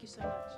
Thank you so much.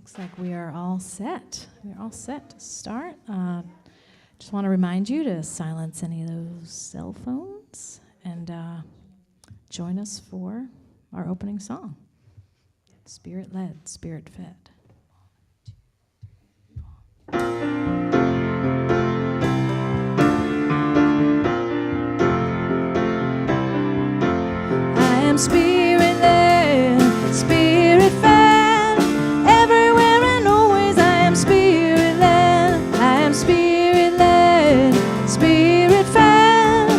Looks like we are all set. We're all set to start. Just want to remind you to silence any of those cell phones and join us for our opening song. Spirit-led, Spirit-fed. I am spirit-led, Spirit-fed. Everywhere and always I am spirit-led. I am spirit-led, Spirit-fed.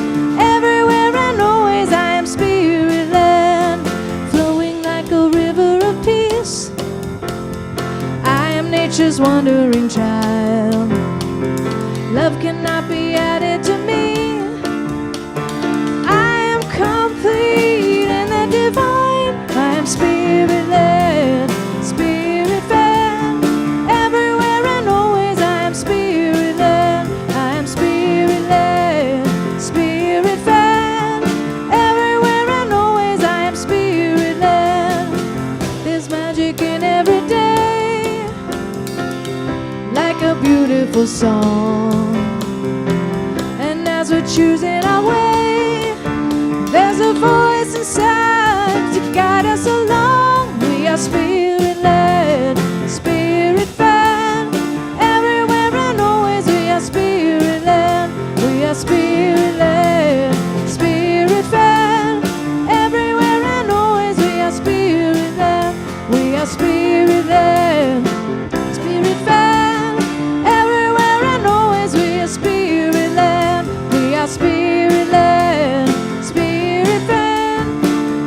Everywhere and always I am spirit-led. Flowing like a river of peace. I am nature's wandering child. Love cannot be added to me. I am complete in the divine. I am spirit-led, Spirit-fed. Everywhere and always I am spirit-led. I am spirit-led, Spirit-fed. Everywhere and always I am spirit-led. There's magic in every day, like a beautiful song. And as we're choosing our way, there's a voice inside to guide us along. We are spirit-led, Spirit-fed. Everywhere and always we are spirit-led. We are spirit-led, Spirit-fed. Everywhere and always we are spirit-led. We are spirit-led, Spirit-fed. Everywhere and always we are spirit-led. We are spirit-led, Spirit-fed.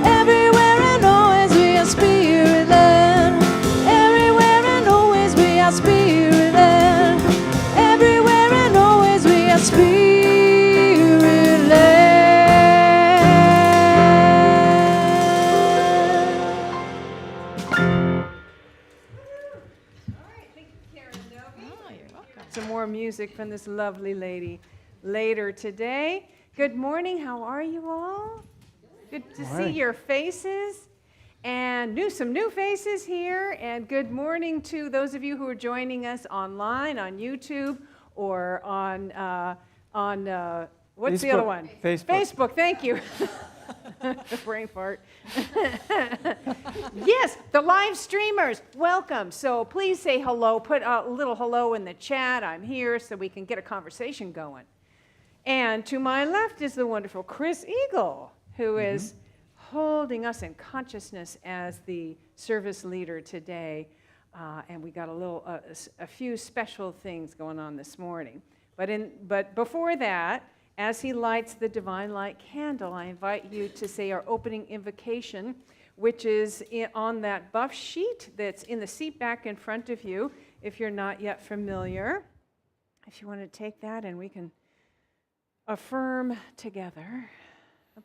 Everywhere and always we are spirit-led. Everywhere and always we are spirit-led. Everywhere and always we are spirit-led. Some more music from this lovely lady later today. Good morning. How are you all? Good to see your faces and some new faces here. And good morning to those of you who are joining us online on YouTube or on what's Facebook. the other one? Facebook. Facebook. Thank you. Brain fart. Yes, the live streamers, welcome. So please say hello. Put a little hello in the chat. I'm here so we can get a conversation going. And to my left is the wonderful Chris Eagle, who is holding us in consciousness as the service leader today. And we got a few special things going on this morning. But before that, as he lights the Divine Light candle, I invite you to say our opening invocation, which is on that buff sheet that's in the seat back in front of you, if you're not yet familiar. If you want to take that and we can affirm together.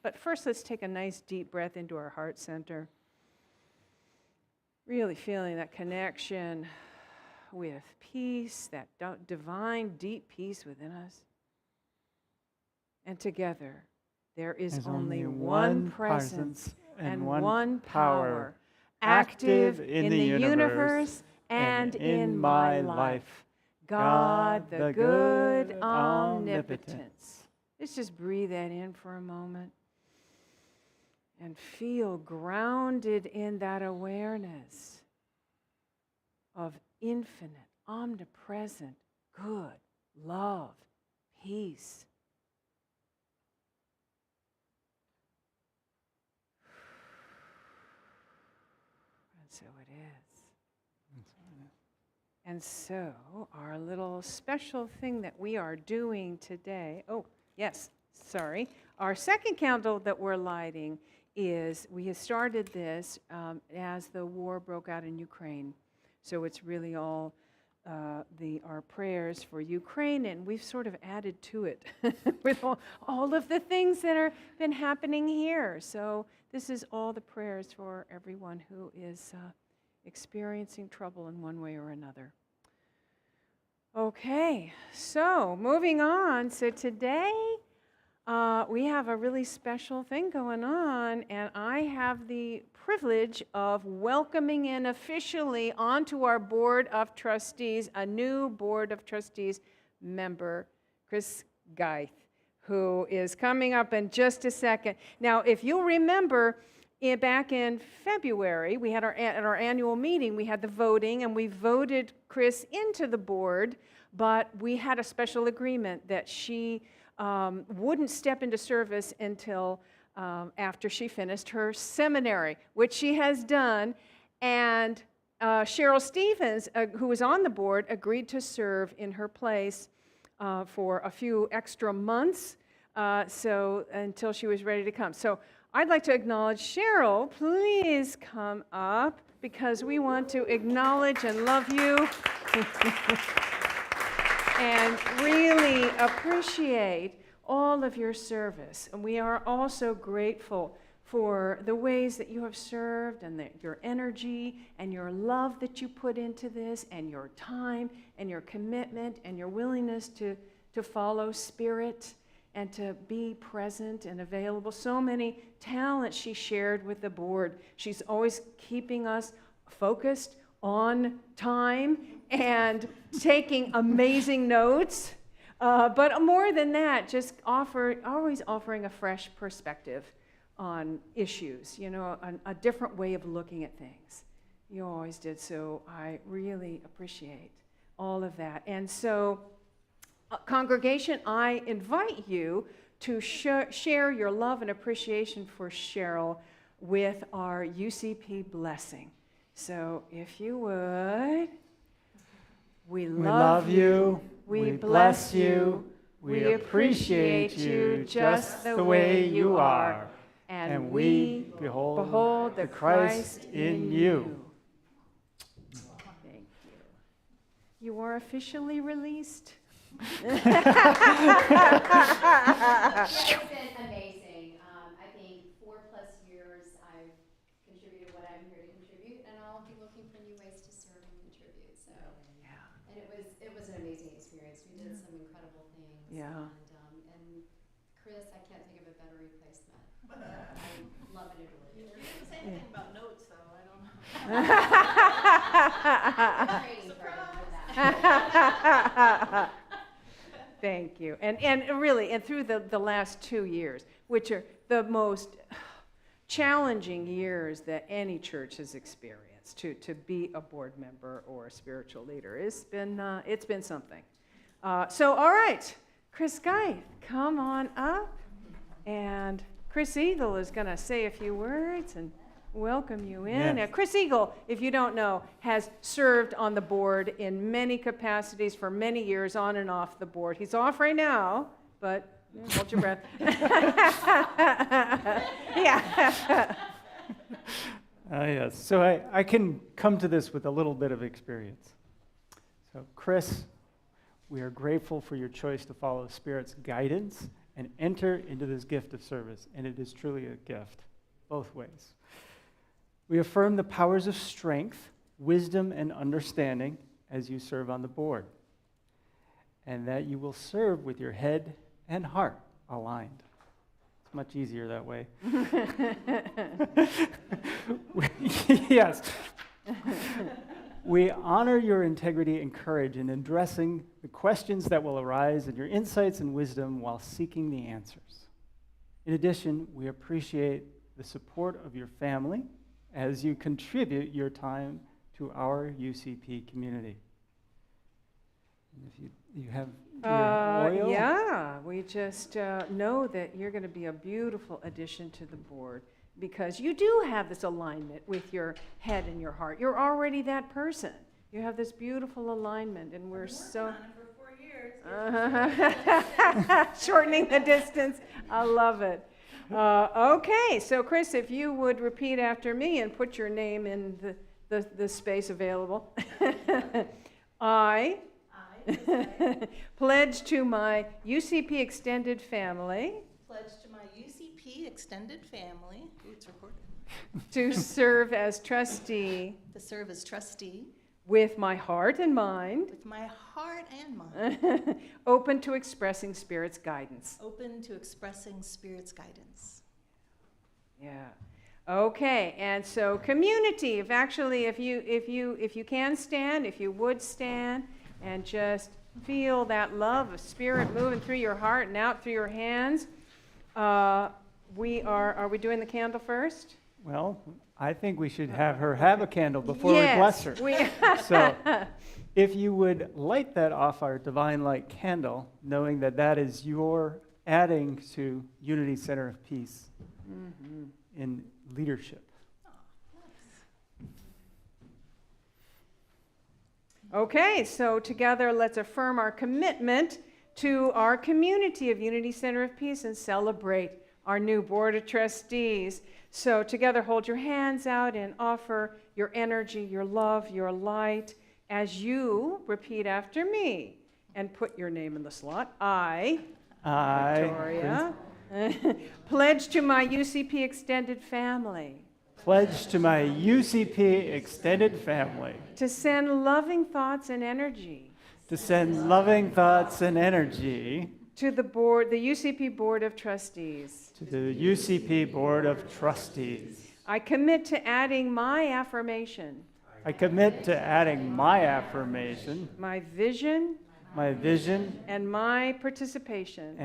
But first, let's take a nice deep breath into our heart center. Really feeling that connection with peace, that divine, deep peace within us. And together, there is only one presence and one power, active in the universe and in my life. God, the good omnipotence. Let's just breathe that in for a moment and feel grounded in that awareness of infinite, omnipresent, good, love, peace. So it is. And so our little special thing that we are doing today, our second candle that we're lighting is, we have started this as the war broke out in Ukraine. So it's really all our prayers for Ukraine, and we've sort of added to it with all of the things that are been happening here. So this is all the prayers for everyone who is experiencing trouble in one way or another. Okay, so moving on. So today we have a really special thing going on, and I have the privilege of welcoming in officially onto our Board of Trustees a new Board of Trustees member, Chris Geith, who is coming up in just a second. Now, if you'll remember, back in February, we had at our annual meeting, we had the voting, and we voted Chris into the board, but we had a special agreement that she wouldn't step into service until after she finished her seminary, which she has done. And Cheryl Stevens, who was on the board, agreed to serve in her place for a few extra months, so until she was ready to come. So I'd like to acknowledge Cheryl. Please come up, because we want to acknowledge and love you and really appreciate all of your service. And we are also grateful for the ways that you have served, and your energy and your love that you put into this, and your time and your commitment and your willingness to follow Spirit and to be present and available. So many talents she shared with the board. She's always keeping us focused on time and taking amazing notes. But more than that, just always offering a fresh perspective on issues, a different way of looking at things. You always did, so I really appreciate all of that. And so, congregation, I invite you to share your love and appreciation for Cheryl with our UCP blessing. So if you would, we love you, we bless you, we appreciate you just the way you are, and we behold the Christ in you. Thank you. You are officially released. It's been amazing. I think 4+ years I've contributed what I'm here to contribute, and I'll be looking for new ways to serve and contribute. So, Yeah. And it was an amazing experience. We did some incredible things. Yeah. And Chris, I can't think of a better replacement. I love and adore you. You didn't say anything about notes, so I don't know. Training program for that. Thank you. And really, and through the last 2 years, which are the most challenging years that any church has experienced, to be a board member or a spiritual leader, it's been something. So, all right, Chris Geith, come on up. And Chris Eagle is going to say a few words and welcome you in. Yes. Now, Chris Eagle, if you don't know, has served on the board in many capacities for many years, on and off the board. He's off right now, but hold your breath. Yeah. Yes. So I can come to this with a little bit of experience. So, Chris, we are grateful for your choice to follow Spirit's guidance and enter into this gift of service, and it is truly a gift, both ways. We affirm the powers of strength, wisdom, and understanding as you serve on the board, and that you will serve with your head and heart aligned. It's much easier that way. Yes. We honor your integrity and courage in addressing the questions that will arise and your insights and wisdom while seeking the answers. In addition, we appreciate the support of your family as you contribute your time to our UCP community. And if you have your oil. Yeah, we just know that you're going to be a beautiful addition to the board, because you do have this alignment with your head and your heart. You're already that person. You have this beautiful alignment, and we're so... on it for 4 years. Shortening the distance. I love it. Okay, so Chris, if you would repeat after me and put your name in the space available. I pledge to my UCP extended family Pledge to my UCP extended family. Ooh, it's recorded. to serve as trustee To serve as trustee with my heart and mind, with my heart and mind, open to expressing Spirit's guidance. open to expressing Spirit's guidance. Yeah. Okay, and so community, if you can stand, if you would stand and just feel that love of Spirit moving through your heart and out through your hands. Are we doing the candle first? Well, I think we should have her have a candle before Yes, we bless her. we So, if you would light that off our divine light candle, knowing that that is your adding to Unity Center of Peace in leadership. Okay, so together let's affirm our commitment to our community of Unity Center of Peace and celebrate our new Board of Trustees. So together hold your hands out and offer your energy, your love, your light as you repeat after me and put your name in the slot. I, Victoria, pledge to my UCP extended family Pledge to my UCP extended family to send loving thoughts and energy to send loving thoughts and energy to the board, the UCP Board of Trustees. to the UCP Board of Trustees. I commit to adding my affirmation, I commit to adding my affirmation, my vision, and my participation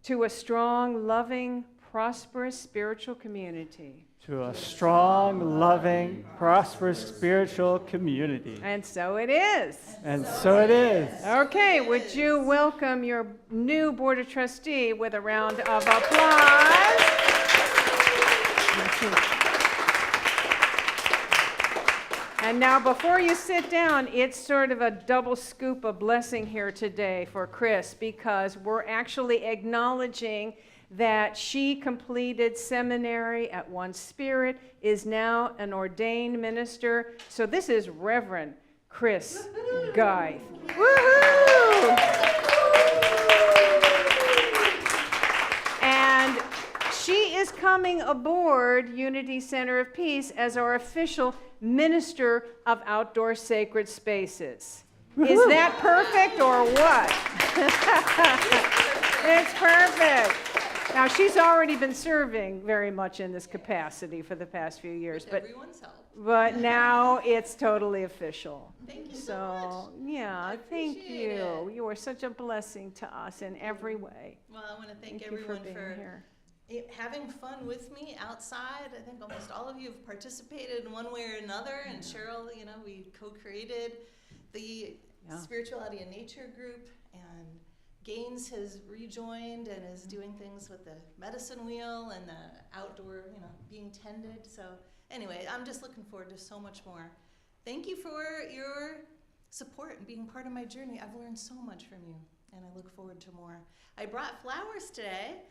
to a strong, loving, prosperous spiritual community. to a strong, loving, prosperous spiritual community. And so it is. And so it is. Okay, would you welcome your new Board of Trustee with a round of applause? And now before you sit down, it's sort of a double scoop of blessing here today for Chris, because we're actually acknowledging that she completed seminary at One Spirit, is now an ordained minister. So this is Reverend Chris Guy. Woohoo! And she is coming aboard Unity Center of Peace as our official minister of outdoor sacred spaces. Is that perfect or what? It's perfect. Now, she's already been serving very much in this capacity for the past few years, With everyone's help. but now it's totally official. Thank you so So, much. yeah, I thank appreciate you. it. You are such a blessing to us in every way. Well, I want to thank Thank you everyone for being for here. having fun with me outside. I think almost all of you have participated in one way or another. And Cheryl, we co-created the Spirituality and Nature group, and Gaines has rejoined and is doing things with the medicine wheel and the outdoor, being tended. So anyway, I'm just looking forward to so much more. Thank you for your support and being part of my journey. I've learned so much from you, and I look forward to more. I brought flowers today,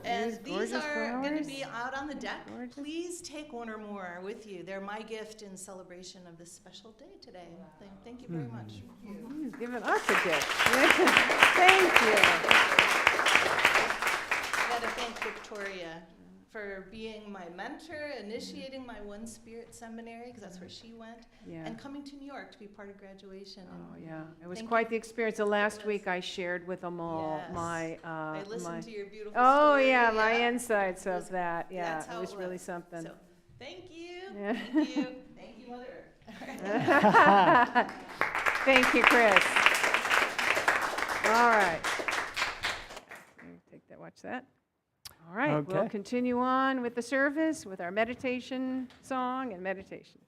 and these are going to be out on the deck. Gorgeous. Please take one or more with you. They're my gift in celebration of this special day today. Thank you very much. He's giving us a gift. Thank you. I got to thank Victoria for being my mentor, initiating my One Spirit seminary, because that's where she went, Yeah. and coming to New York to be part of graduation. Oh, yeah. It was Thank quite you. the experience. The last week I shared with them all Yes. my... I listened to your beautiful Oh, story. yeah, my insights of that. Yeah, That's how it was really was. something. So, thank you. Yeah. Thank you. Thank you, Mother. Thank you, Chris. All right. Take that, watch that. All right, we'll Okay. continue on with the service, with our meditation song and meditation.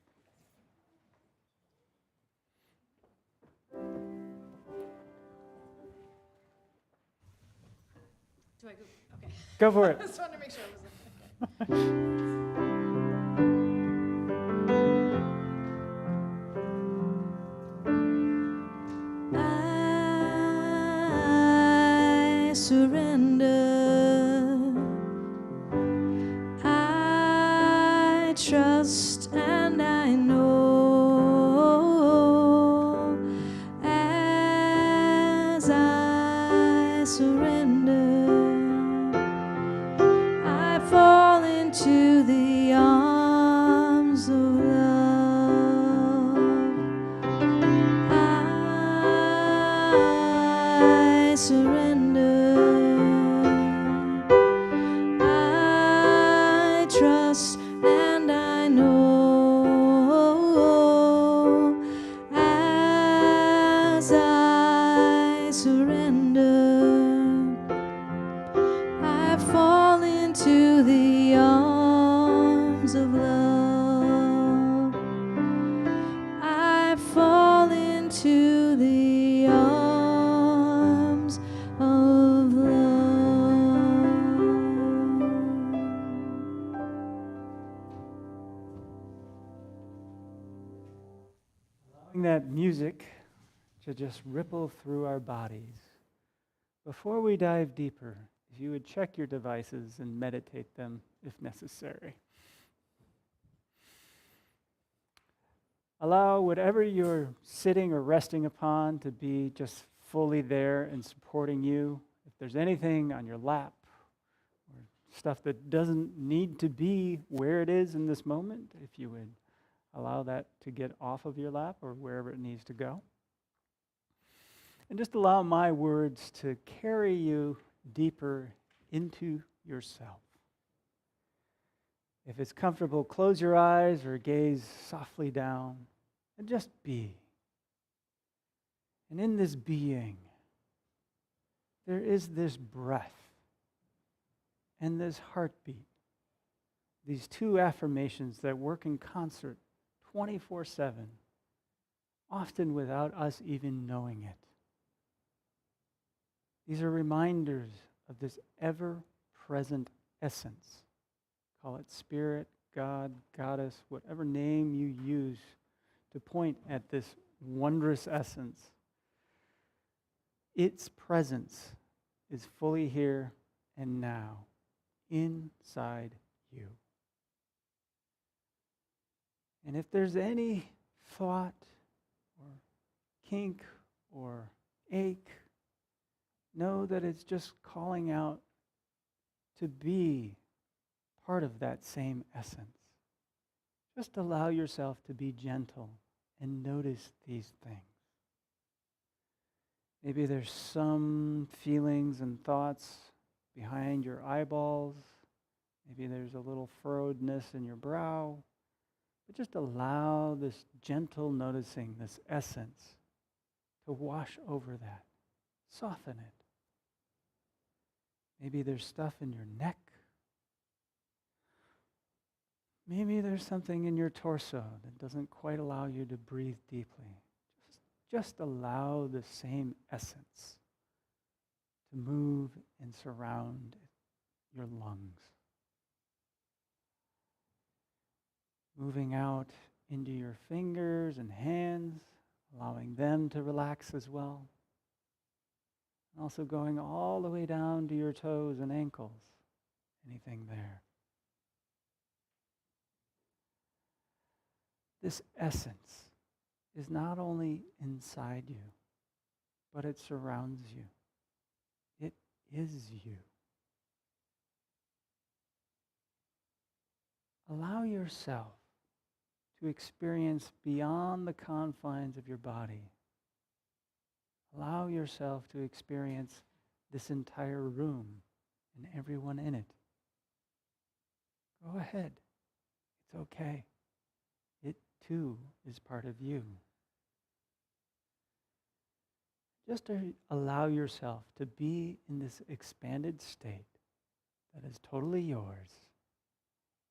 Do I go? Okay. Go for it. Just wanted to make sure I was I surrender. I trust and I know as I surrender, I fall into the arms of love. surrender. I trust and I know as I surrender, I fall into the arms of love. I fall into the arms of love. Allowing that music to just ripple through our bodies. Before we dive deeper, if you would check your devices and meditate them if necessary. Allow whatever you're sitting or resting upon to be just fully there and supporting you. If there's anything on your lap or stuff that doesn't need to be where it is in this moment, if you would allow that to get off of your lap or wherever it needs to go. And just allow my words to carry you deeper into yourself. If it's comfortable, close your eyes or gaze softly down and just be. And in this being, there is this breath and this heartbeat, these two affirmations that work in concert 24/7, often without us even knowing it. These are reminders of this ever-present essence. Call it spirit, God, goddess, whatever name you use to point at this wondrous essence. Its presence is fully here and now, inside you. And if there's any thought or kink or ache, know that it's just calling out to be part of that same essence. Just allow yourself to be gentle and notice these things. Maybe there's some feelings and thoughts behind your eyeballs. Maybe there's a little furrowedness in your brow. But just allow this gentle noticing, this essence, to wash over that. Soften it. Maybe there's stuff in your neck. Maybe there's something in your torso that doesn't quite allow you to breathe deeply. Just allow the same essence to move and surround your lungs. Moving out into your fingers and hands, allowing them to relax as well. And also going all the way down to your toes and ankles. Anything there. This essence is not only inside you, but it surrounds you. It is you. Allow yourself to experience beyond the confines of your body. Allow yourself to experience this entire room and everyone in it. Go ahead. It's okay. It too is part of you. Just allow yourself to be in this expanded state that is totally yours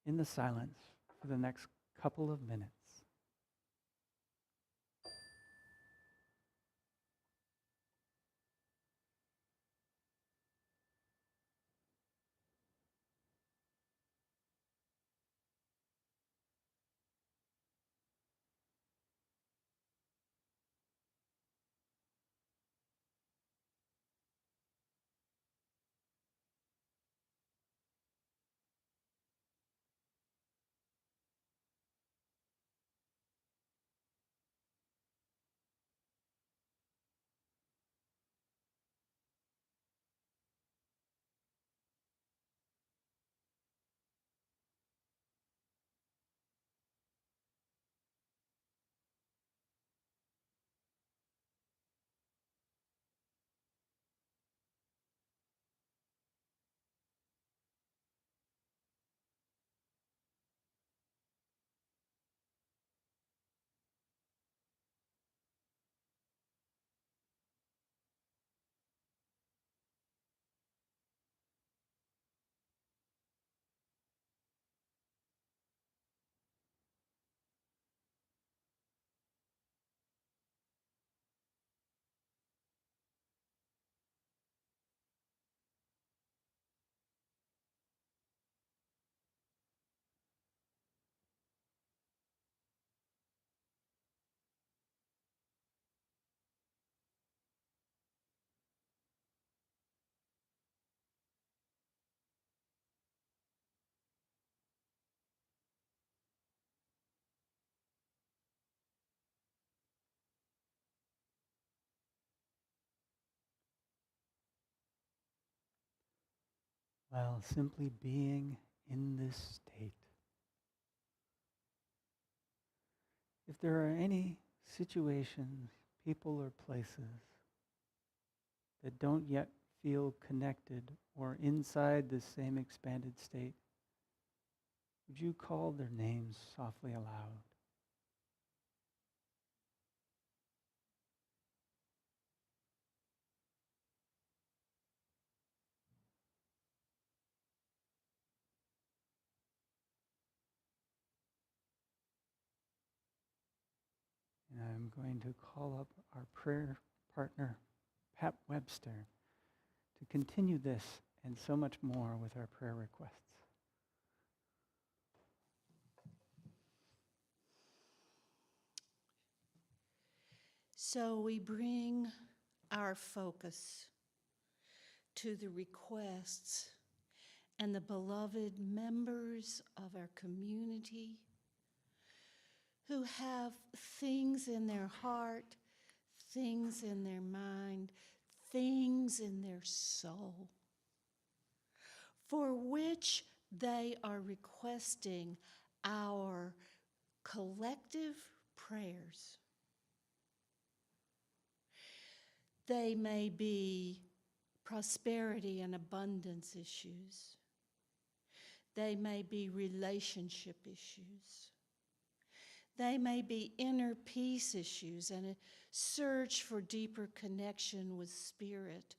in the silence for the next couple of minutes. while simply being in this state. If there are any situations, people, or places that don't yet feel connected or inside this same expanded state, would you call their names softly aloud? And I'm going to call up our prayer partner, Pat Webster, to continue this and so much more with our prayer requests. So we bring our focus to the requests and the beloved members of our community who have things in their heart, things in their mind, things in their soul, for which they are requesting our collective prayers. They may be prosperity and abundance issues. They may be relationship issues. They may be inner peace issues and a search for deeper connection with Spirit.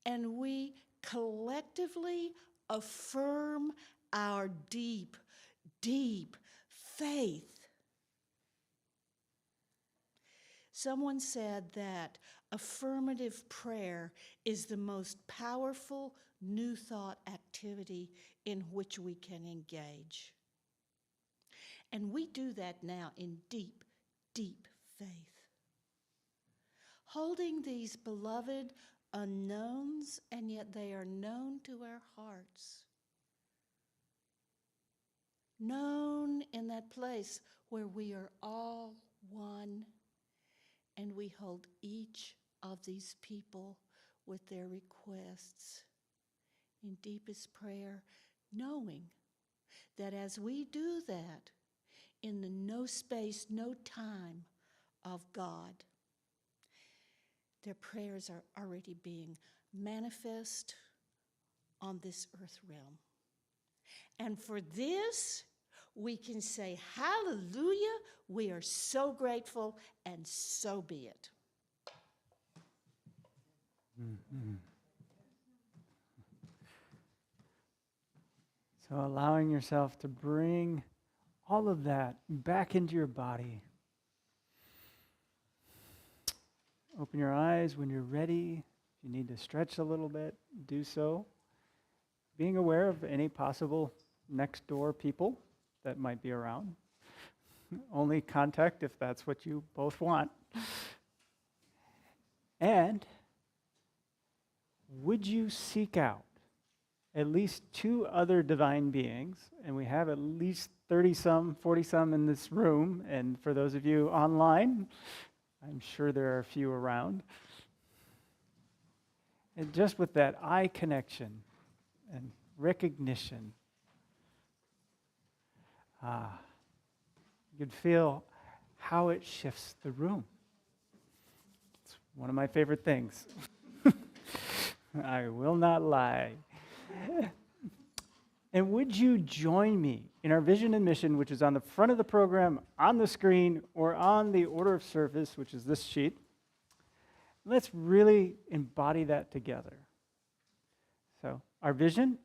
And we collectively affirm our deep, deep faith. Someone said that affirmative prayer is the most powerful new thought activity in which we can engage. And we do that now in deep, deep faith. Holding these beloved unknowns, and yet they are known to our hearts. Known in that place where we are all one, and we hold each of these people with their requests in deepest prayer, knowing that as we do that, in the no space, no time of God, their prayers are already being manifest on this earth realm. And for this, we can say, hallelujah, we are so grateful, and so be it. Mm-hmm. So allowing yourself to bring all of that back into your body. Open your eyes when you're ready. If you need to stretch a little bit, do so. Being aware of any possible next door people that might be around. Only contact if that's what you both want. And would you seek out at least 2 other divine beings, and we have at least 30-some, 40-some in this room, and for those of you online, I'm sure there are a few around. And just with that eye connection and recognition, you could feel how it shifts the room. It's one of my favorite things. I will not lie. And would you join me in our vision and mission, which is on the front of the program, on the screen, or on the order of service, which is this sheet? Let's really embody that together. So, our vision,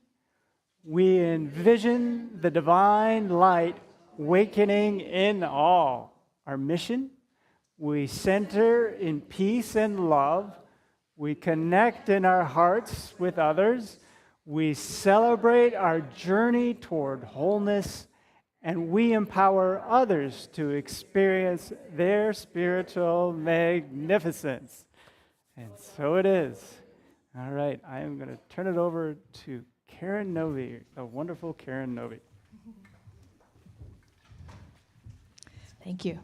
we envision the divine light awakening in all. Our mission, we center in peace and love. We connect in our hearts with others. We celebrate our journey toward wholeness, and we empower others to experience their spiritual magnificence. And so it is. All right, I am going to turn it over to Karen Novi, the wonderful Karen Novi. Thank you.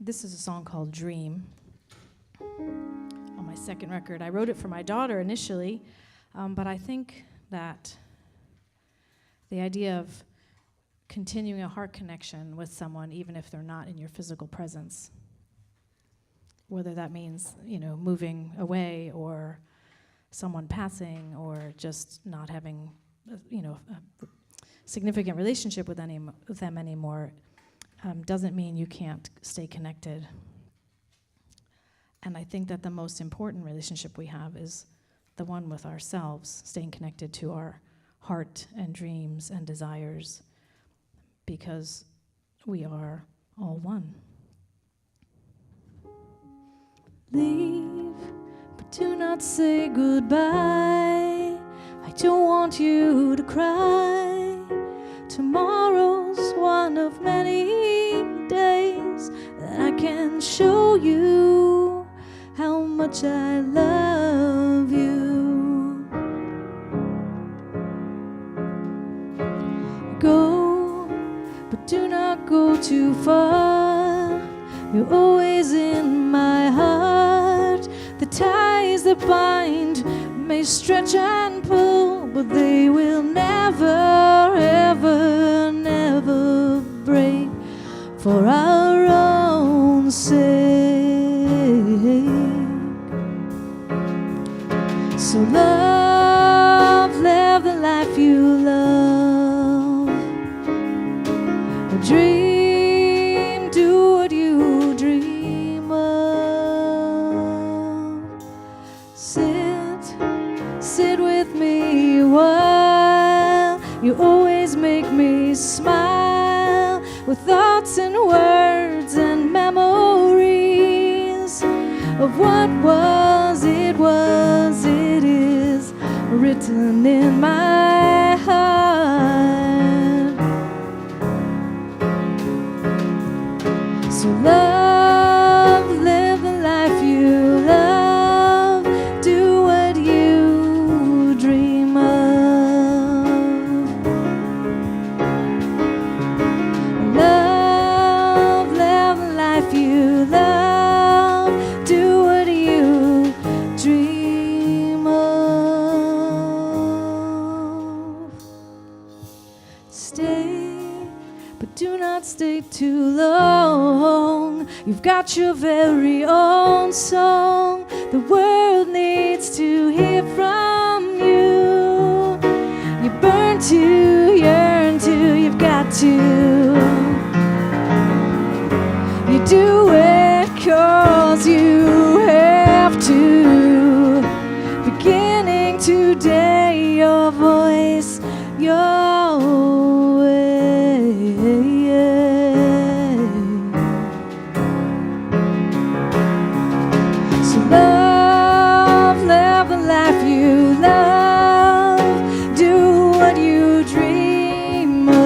This is a song called Dream. on my second record. I wrote it for my daughter initially, but I think that the idea of continuing a heart connection with someone, even if they're not in your physical presence, whether that means, moving away or someone passing or just not having, a significant relationship with them anymore, doesn't mean you can't stay connected. And I think that the most important relationship we have is the one with ourselves, staying connected to our heart and dreams and desires, because we are all one. Leave, but do not say goodbye. I don't want you to cry. Tomorrow's one of many days that I can show you how much I love you. Go, but do not go too far. You're always in my heart. The ties that bind may stretch and pull, but they will never, ever, never break, for our own sake. So love, live the life you love. Dream, do what you dream of. Sit with me a while. You always make me smile with thoughts and words and memories of what was, it is written in my heart. So love, live the life you love, do what you dream of. Love, live the life you love, do what you dream of. Stay, but do not stay too long. You've got your very own song. The world needs to hear from you. You burn to, yearn to, you've got to. You do it 'cause you have to. Beginning today, your voice, your way. So love, live the life you love, do what you dream of.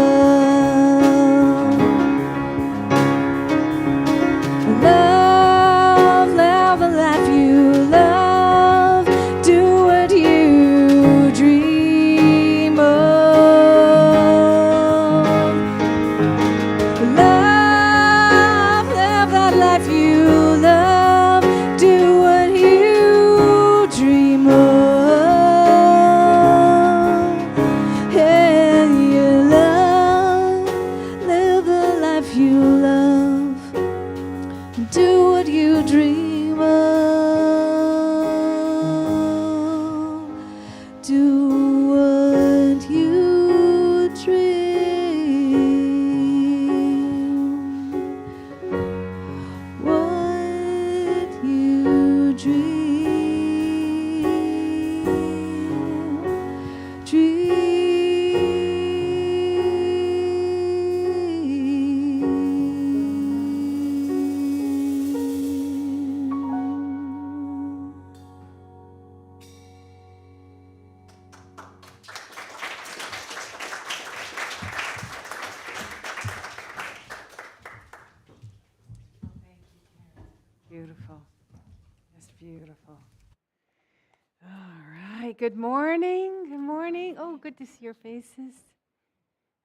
Love, live the life you love, do what you dream of. Love, live that life you love, do what you dream of. Hey, you love, live the life you love, do what you dream of. Do what you dream. What you dream. Beautiful. Just beautiful. All right. Good morning. Good morning. Oh, good to see your faces.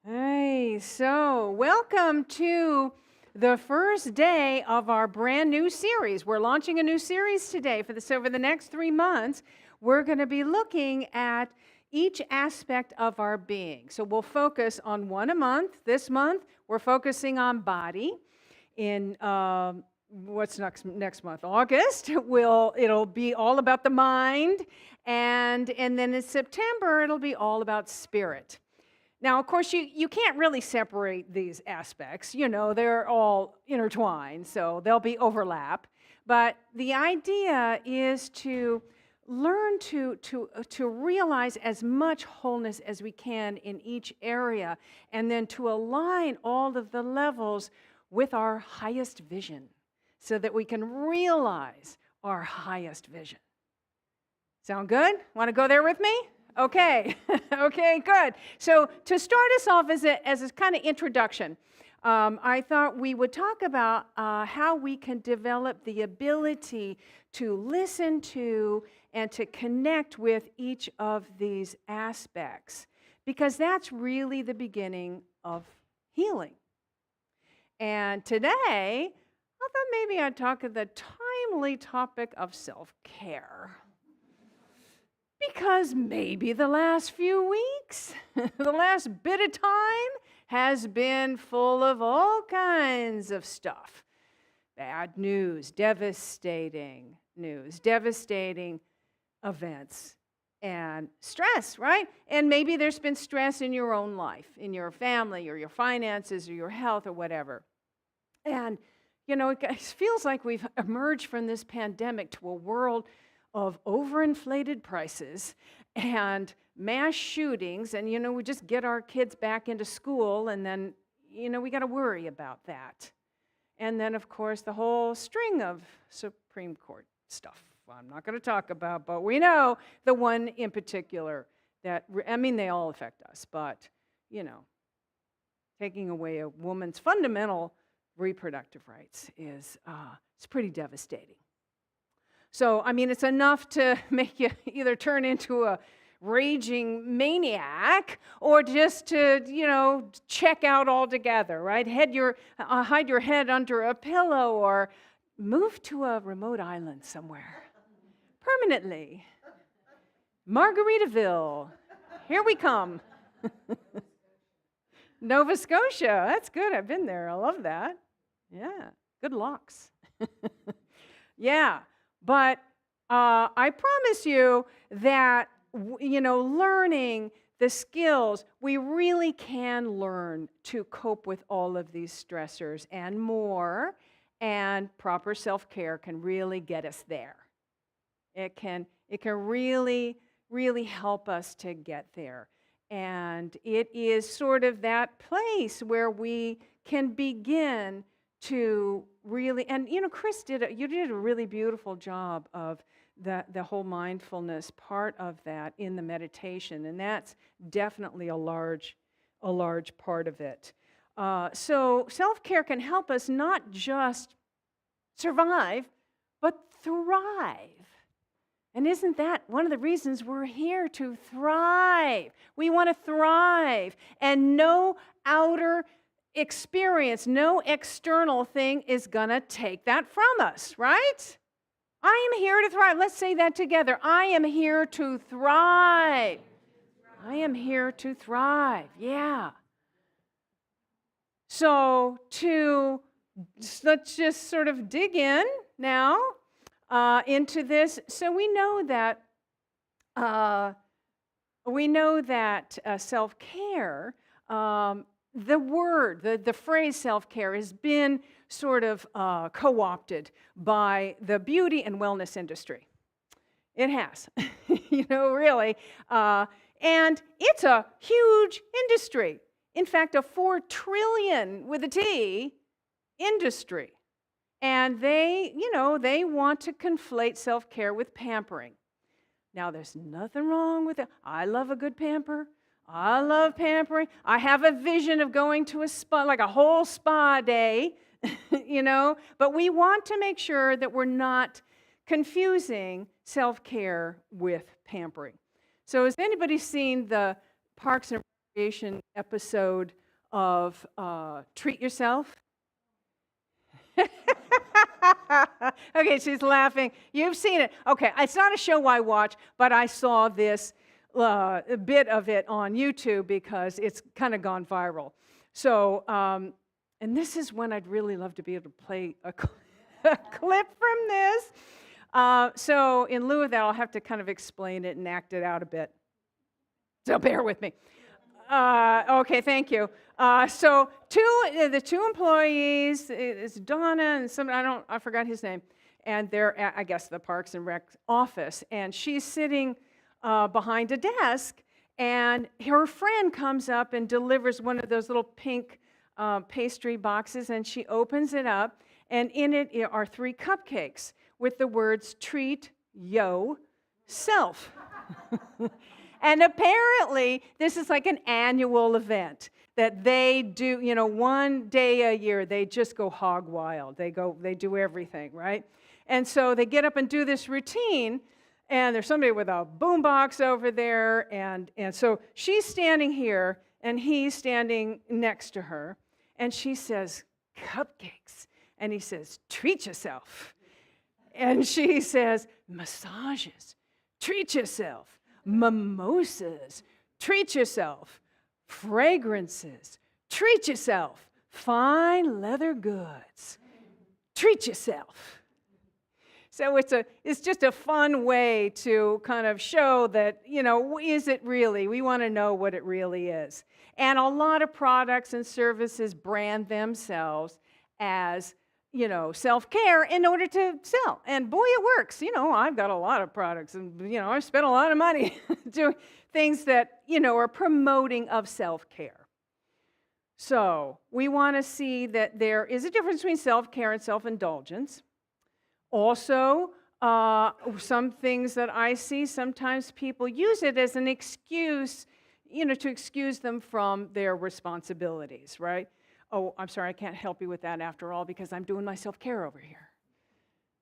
Hey, so welcome to the first day of our brand new series. We're launching a new series today over the next 3 months. We're going to be looking at each aspect of our being. So we'll focus on one a month. This month, we're focusing on body. In what's next month? August. It'll be all about the mind, and then in September it'll be all about spirit. Now, of course, you can't really separate these aspects. They're all intertwined, so there'll be overlap. But the idea is to learn to realize as much wholeness as we can in each area, and then to align all of the levels with our highest vision so that we can realize our highest vision. Sound good? Want to go there with me? Okay. Okay, good. So to start us off as a kind of introduction, I thought we would talk about how we can develop the ability to listen to and to connect with each of these aspects, because that's really the beginning of healing. And today, I thought maybe I'd talk of the timely topic of self-care. Because maybe the last few weeks, the last bit of time has been full of all kinds of stuff. Bad news, devastating news, devastating events, and stress, right? And maybe there's been stress in your own life, in your family, or your finances, or your health, or whatever. And, it feels like we've emerged from this pandemic to a world of overinflated prices and mass shootings, and we just get our kids back into school, and then we got to worry about that. And then, of course, the whole string of Supreme Court stuff I'm not going to talk about, but we know the one in particular that, they all affect us, but taking away a woman's fundamental reproductive rights is it's pretty devastating. So, it's enough to make you either turn into a raging maniac or just to, check out altogether, right? Hide your head under a pillow or move to a remote island somewhere permanently. Margaritaville, here we come. Nova Scotia, that's good. I've been there. I love that. Yeah, good locks. Yeah. But I promise you that, learning the skills, we really can learn to cope with all of these stressors and more, and proper self-care can really get us there. It can really, really help us to get there. And it is sort of that place where we can begin to really, and Chris you did a really beautiful job of the whole mindfulness part of that in the meditation, and that's definitely a large part of it. So self-care can help us not just survive, but thrive. And isn't that one of the reasons we're here, to thrive? We want to thrive, and no outer experience, no external thing is going to take that from us, right? I am here to thrive. Let's say that together. I am here to thrive. I am here to thrive. Yeah. So let's just sort of dig in now into this. So we know that self-care, the phrase self-care has been sort of co-opted by the beauty and wellness industry. It has, really. And it's a huge industry. In fact, a 4 trillion with a T industry. And they want to conflate self-care with pampering. Now, there's nothing wrong with it. I love a good pamper. I love pampering. I have a vision of going to a spa, like a whole spa day, But we want to make sure that we're not confusing self-care with pampering. So has anybody seen the Parks and Recreation episode of Treat Yourself? Okay, she's laughing. You've seen it. Okay, it's not a show I watch, but I saw this a bit of it on YouTube because it's kind of gone viral. So, and this is when I'd really love to be able to play a clip from this. So in lieu of that, I'll have to kind of explain it and act it out a bit. So bear with me. Okay, thank you. So the two employees is Donna and I forgot his name, and they're at, I guess, the Parks and Rec office, and she's sitting behind a desk, and her friend comes up and delivers one of those little pink pastry boxes, and she opens it up, and in it are 3 cupcakes with the words "treat yo self." And apparently, this is like an annual event that they do, one day a year, they just go hog wild. They do everything, right? And so they get up and do this routine, and there's somebody with a boombox over there, and so she's standing here, and he's standing next to her, and she says, "Cupcakes." And he says, "Treat yourself." And she says, "Massages. Treat yourself. Mimosas, treat yourself. Fragrances, treat yourself. Fine leather goods, treat yourself." So it's just a fun way to kind of show that, is it really? We want to know what it really is. And a lot of products and services brand themselves as self-care in order to sell. And boy, it works. I've got a lot of products and, I've spent a lot of money doing things that, are promoting of self-care. So we want to see that there is a difference between self-care and self-indulgence. Also, some things that I see, sometimes people use it as an excuse, to excuse them from their responsibilities, right? "Oh, I'm sorry, I can't help you with that after all because I'm doing my self-care over here."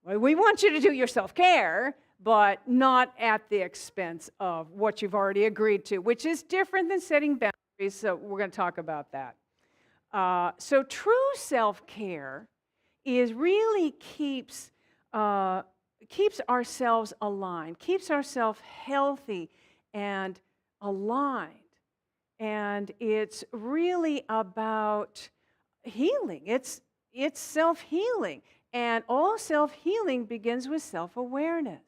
Well, we want you to do your self-care, but not at the expense of what you've already agreed to, which is different than setting boundaries, so we're going to talk about that. So true self-care really keeps ourselves aligned, keeps ourselves healthy and aligned. And it's really about healing. It's self-healing. And all self-healing begins with self-awareness.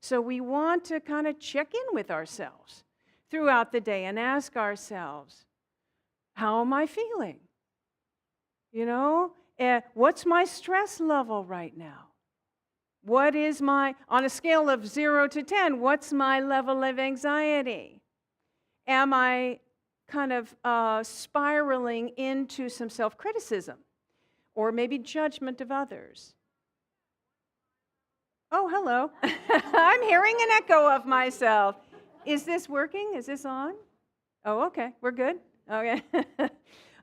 So we want to kind of check in with ourselves throughout the day and ask ourselves, how am I feeling? What's my stress level right now? What is on a scale of 0 to 10, what's my level of anxiety? Am I kind of spiraling into some self-criticism or maybe judgment of others? Oh, hello. I'm hearing an echo of myself. Is this working? Is this on? Oh, okay. We're good? Okay.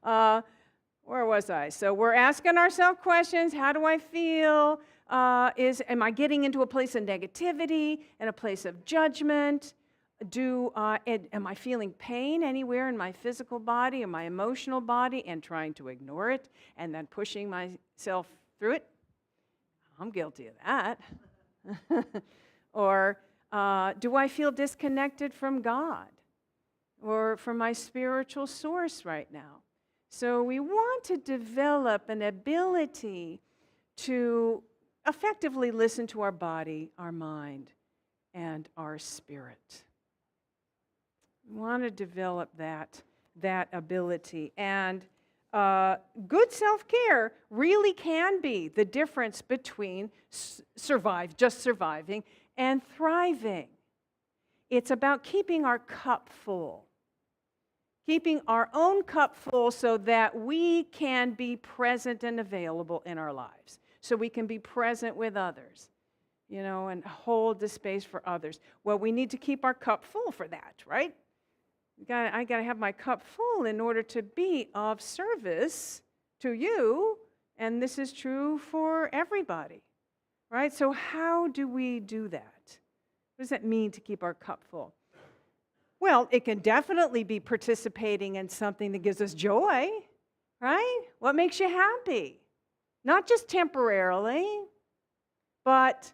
Where was I? So we're asking ourselves questions. How do I feel? Am I getting into a place of negativity and a place of judgment? Am I feeling pain anywhere in my physical body or my emotional body and trying to ignore it and then pushing myself through it? I'm guilty of that. Or do I feel disconnected from God or from my spiritual source right now? So we want to develop an ability to effectively listen to our body, our mind, and our spirit. We want to develop that ability. And good self-care really can be the difference between just surviving and thriving. It's about keeping our cup full. Keeping our own cup full so that we can be present and available in our lives. So we can be present with others, and hold the space for others. Well, we need to keep our cup full for that, right? I got to have my cup full in order to be of service to you, and this is true for everybody, right? So how do we do that? What does that mean to keep our cup full? Well, it can definitely be participating in something that gives us joy, right? What makes you happy? Not just temporarily, but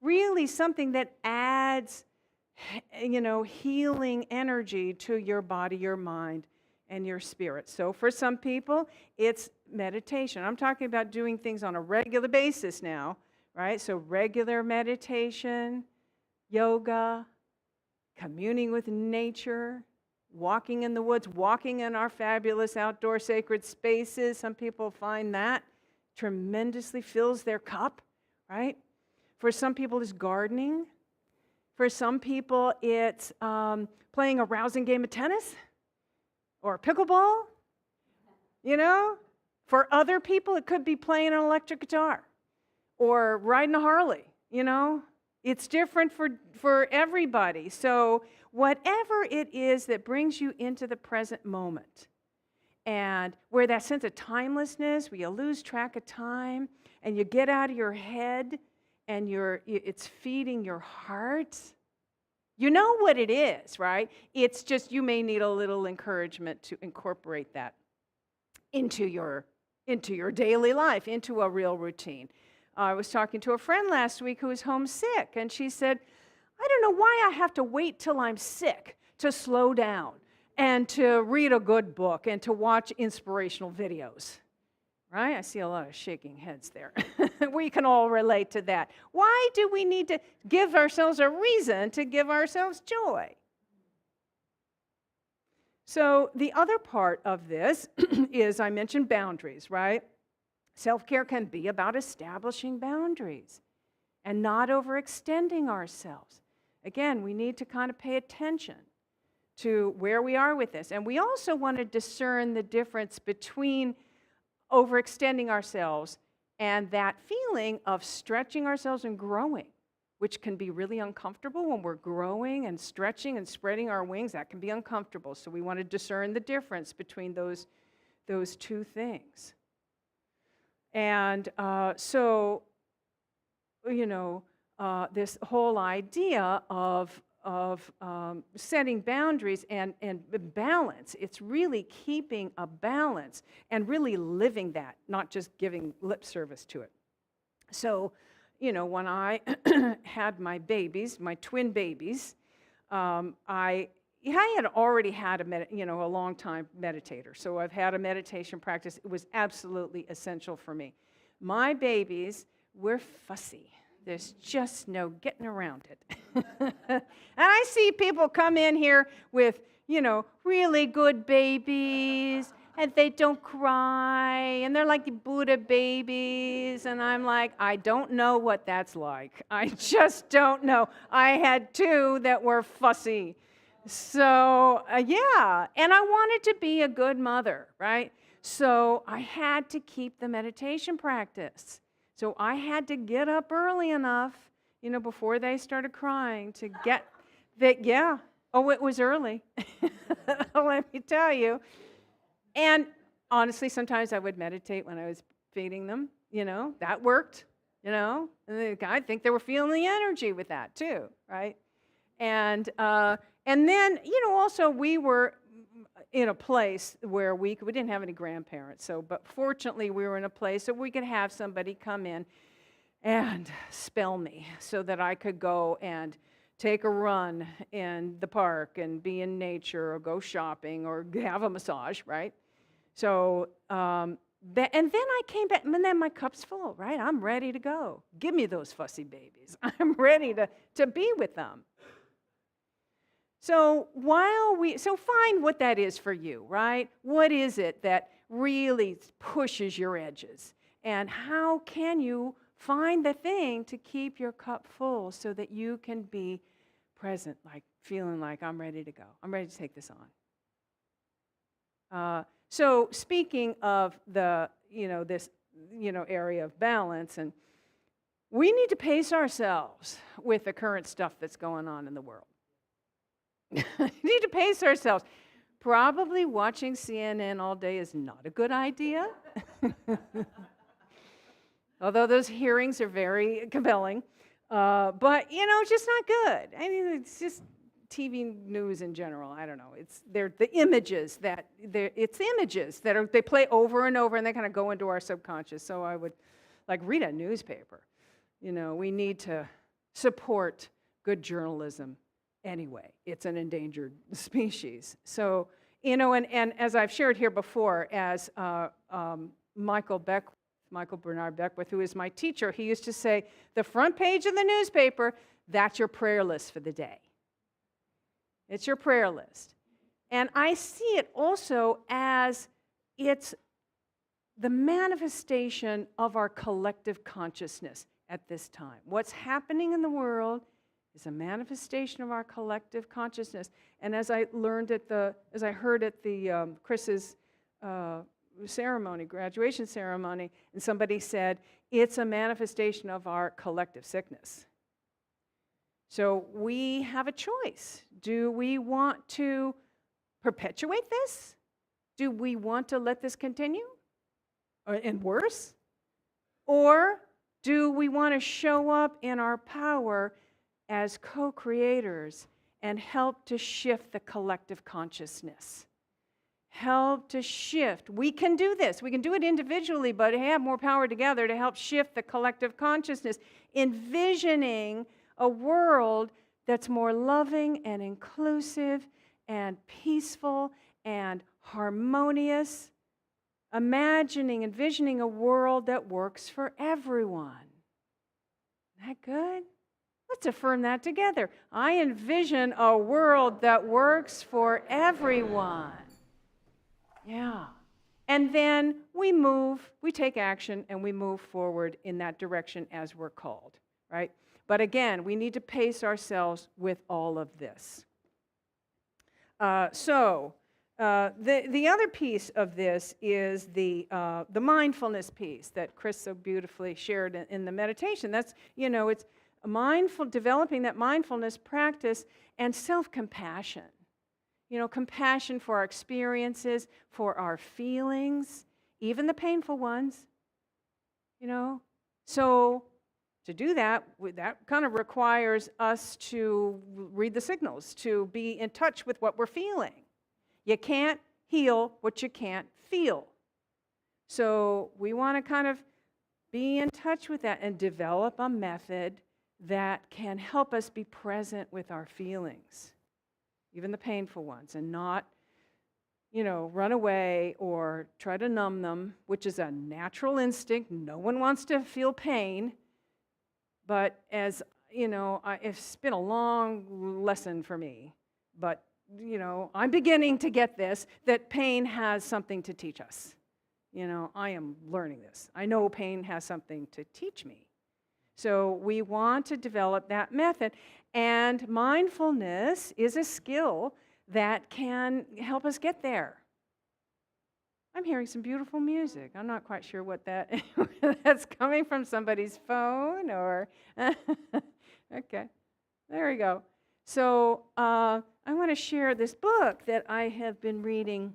really something that adds, healing energy to your body, your mind, and your spirit. So for some people, it's meditation. I'm talking about doing things on a regular basis now, right? So regular meditation, yoga, communing with nature, walking in the woods, walking in our fabulous outdoor sacred spaces. Some people find that tremendously fills their cup, right? For some people, it's gardening. For some people, it's playing a rousing game of tennis or pickleball, For other people, it could be playing an electric guitar or riding a Harley, It's different for everybody. So whatever it is that brings you into the present moment, and where that sense of timelessness, where you lose track of time, and you get out of your head, and it's feeding your heart. You know what it is, right? It's just you may need a little encouragement to incorporate that into your daily life, into a real routine. I was talking to a friend last week who was homesick, and she said, I don't know why I have to wait till I'm sick to slow down and to read a good book and to watch inspirational videos. Right? I see a lot of shaking heads there. We can all relate to that. Why do we need to give ourselves a reason to give ourselves joy? So the other part of this is, I mentioned boundaries, right? Self-care can be about establishing boundaries and not overextending ourselves. Again, we need to kind of pay attention to where we are with this. And we also want to discern the difference between overextending ourselves and that feeling of stretching ourselves and growing, which can be really uncomfortable when we're growing and stretching and spreading our wings. That can be uncomfortable. So we want to discern the difference between those two things. And this whole idea of setting boundaries and balance, it's really keeping a balance and really living that, not just giving lip service to it. So, when I had my babies, my twin babies, I had already had a long time meditator. So I've had a meditation practice. It was absolutely essential for me. My babies were fussy. There's just no getting around it. And I see people come in here with, really good babies, and they don't cry, and they're like the Buddha babies, and I'm like, I don't know what that's like. I just don't know. I had two that were fussy. So, and I wanted to be a good mother, right? So I had to keep the meditation practice. So I had to get up early enough, before they started crying to get that, it was early. Let me tell you. And honestly, sometimes I would meditate when I was feeding them, that worked, and I think they were feeling the energy with that too, right? And then, also we were in a place where we didn't have any grandparents, but fortunately we were in a place that we could have somebody come in and spell me so that I could go and take a run in the park and be in nature or go shopping or have a massage, right? So, and then I came back, and then my cup's full, right? I'm ready to go. Give me those fussy babies. I'm ready to be with them. So find what that is for you, right? What is it that really pushes your edges? And how can you find the thing to keep your cup full so that you can be present, like feeling like I'm ready to go. I'm ready to take this on. So speaking of the, this, area of balance, and we need to pace ourselves with the current stuff that's going on in the world. We need to pace ourselves. Probably watching CNN all day is not a good idea. Although those hearings are very compelling. But, it's just not good. I mean, it's just TV news in general. I don't know. They're the images that they play over and over, and they kind of go into our subconscious. So I would read a newspaper. We need to support good journalism anyway. It's an endangered species. So, and as I've shared here before, as Michael Bernard Beckwith, who is my teacher, he used to say, the front page of the newspaper, that's your prayer list for the day. It's your prayer list. And I see it also as it's the manifestation of our collective consciousness at this time. What's happening in the world is a manifestation of our collective consciousness. And as I heard at the Chris's graduation ceremony, and somebody said, it's a manifestation of our collective sickness. So we have a choice. Do we want to perpetuate this? Do we want to let this continue? And worse? Or do we want to show up in our power as co-creators and help to shift the collective consciousness? Help to shift. We can do this. We can do it individually, but have more power together to help shift the collective consciousness, envisioning a world that's more loving and inclusive and peaceful and harmonious, envisioning a world that works for everyone. Isn't that good? Let's affirm that together. I envision a world that works for everyone. Yeah. And then we take action, and we move forward in that direction as we're called, right? But again, we need to pace ourselves with all of this. The other piece of this is the mindfulness piece that Chris so beautifully shared in the meditation. That's, it's developing that mindfulness practice and self-compassion. Compassion for our experiences, for our feelings, even the painful ones. So to do that kind of requires us to read the signals, to be in touch with what we're feeling. You can't heal what you can't feel. So we want to kind of be in touch with that and develop a method that can help us be present with our feelings, even the painful ones, and not, run away or try to numb them, which is a natural instinct. No one wants to feel pain. But as, it's been a long lesson for me. But, I'm beginning to get this, that pain has something to teach us. I am learning this. I know pain has something to teach me. So we want to develop that method. And mindfulness is a skill that can help us get there. I'm hearing some beautiful music. I'm not quite sure what that's coming from somebody's phone or... Okay, there we go. So I want to share this book that I have been reading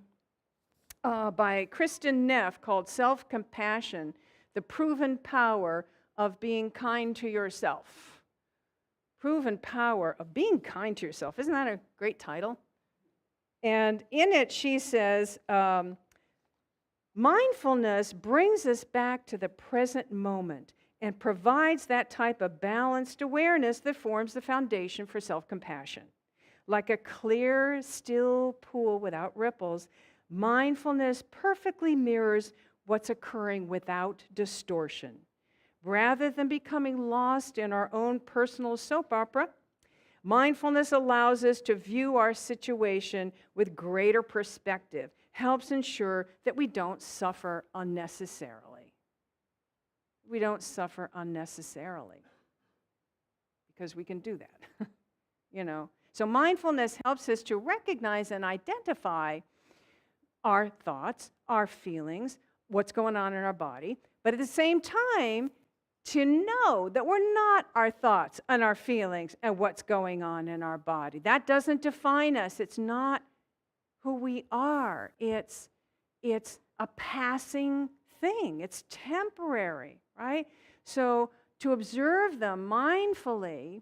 by Kristen Neff called Self-Compassion, The Proven Power of Being Kind to Yourself. Proven Power of Being Kind to Yourself. Isn't that a great title? And in it she says, mindfulness brings us back to the present moment and provides that type of balanced awareness that forms the foundation for self-compassion. Like a clear, still pool without ripples, mindfulness perfectly mirrors what's occurring without distortion. Rather than becoming lost in our own personal soap opera, mindfulness allows us to view our situation with greater perspective, helps ensure that we don't suffer unnecessarily. We don't suffer unnecessarily because we can do that, So mindfulness helps us to recognize and identify our thoughts, our feelings, what's going on in our body, but at the same time, to know that we're not our thoughts and our feelings and what's going on in our body. That doesn't define us. It's not who we are. It's a passing thing. It's temporary, right? So to observe them mindfully,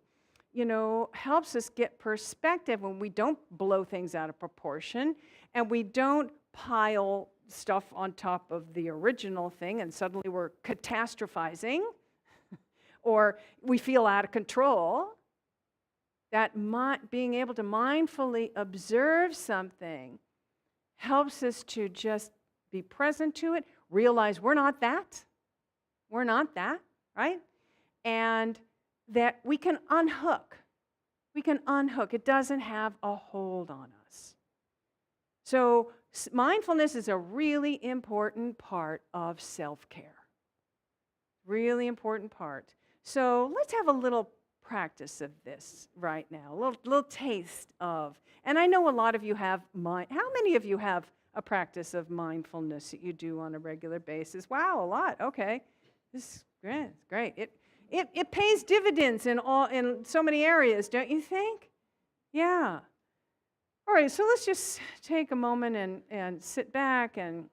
helps us get perspective when we don't blow things out of proportion and we don't pile stuff on top of the original thing and suddenly we're catastrophizing or we feel out of control. That being able to mindfully observe something helps us to just be present to it, realize we're not that, right? And that we can unhook. It doesn't have a hold on us. So mindfulness is a really important part of self-care. Really important part. So let's have a little practice of this right now, a little taste of. And I know a lot of you have how many of you have a practice of mindfulness that you do on a regular basis? Wow, a lot. Okay. This is great. It's great. It pays dividends in so many areas, don't you think? Yeah. All right, so let's just take a moment and sit back, and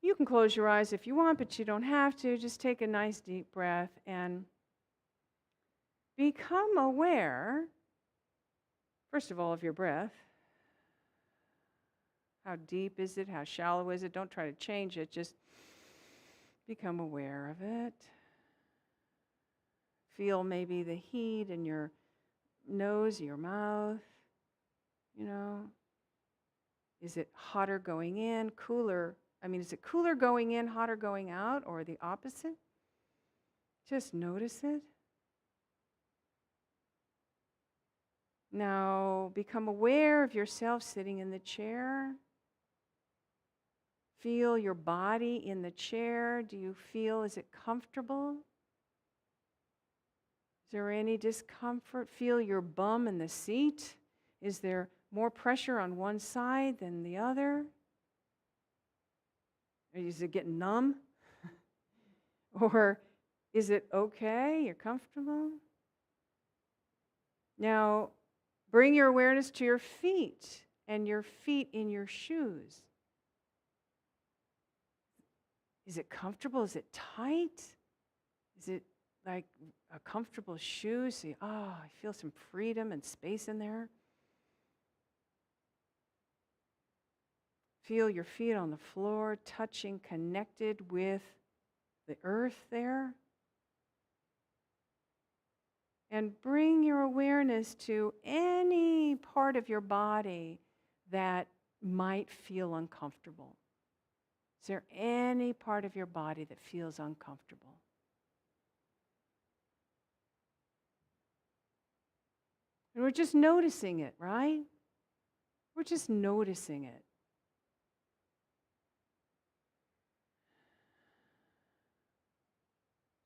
you can close your eyes if you want, but you don't have to. Just take a nice deep breath and become aware, first of all, of your breath. How deep is it? How shallow is it? Don't try to change it. Just become aware of it. Feel maybe the heat in your nose, your mouth. Is it hotter going in, cooler? Is it cooler going in, hotter going out, or the opposite? Just notice it. Now, become aware of yourself sitting in the chair. Feel your body in the chair. Do you feel, is it comfortable? Is there any discomfort? Feel your bum in the seat. Is there more pressure on one side than the other? Or is it getting numb? Or is it okay? You're comfortable? Now, bring your awareness to your feet and your feet in your shoes. Is it comfortable? Is it tight? Is it like a comfortable shoe? See, I feel some freedom and space in there. Feel your feet on the floor, touching, connected with the earth there. And bring your awareness to any part of your body that might feel uncomfortable. Is there any part of your body that feels uncomfortable? And we're just noticing it, right? We're just noticing it.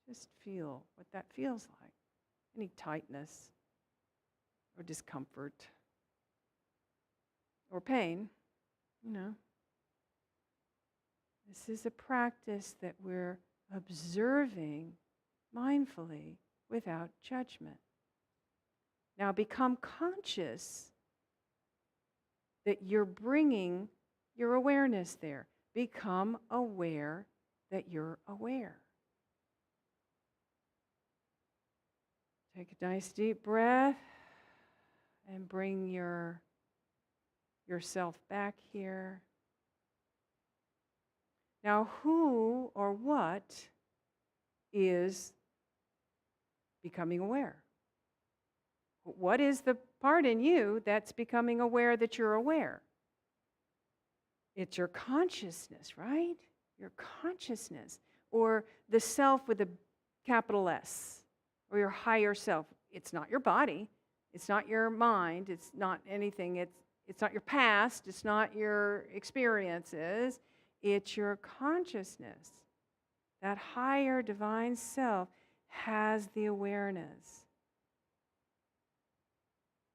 Just feel what that feels like. Any tightness or discomfort or pain, This is a practice that we're observing mindfully without judgment. Now become conscious that you're bringing your awareness there. Become aware that you're aware. Take a nice deep breath and bring yourself back here. Now, who or what is becoming aware? What is the part in you that's becoming aware that you're aware? It's your consciousness, right? Your consciousness, or the self with a capital S, or your higher self. It's not your body. It's not your mind. It's not anything. It's not your past. It's not your experiences. It's your consciousness. That higher divine self has the awareness.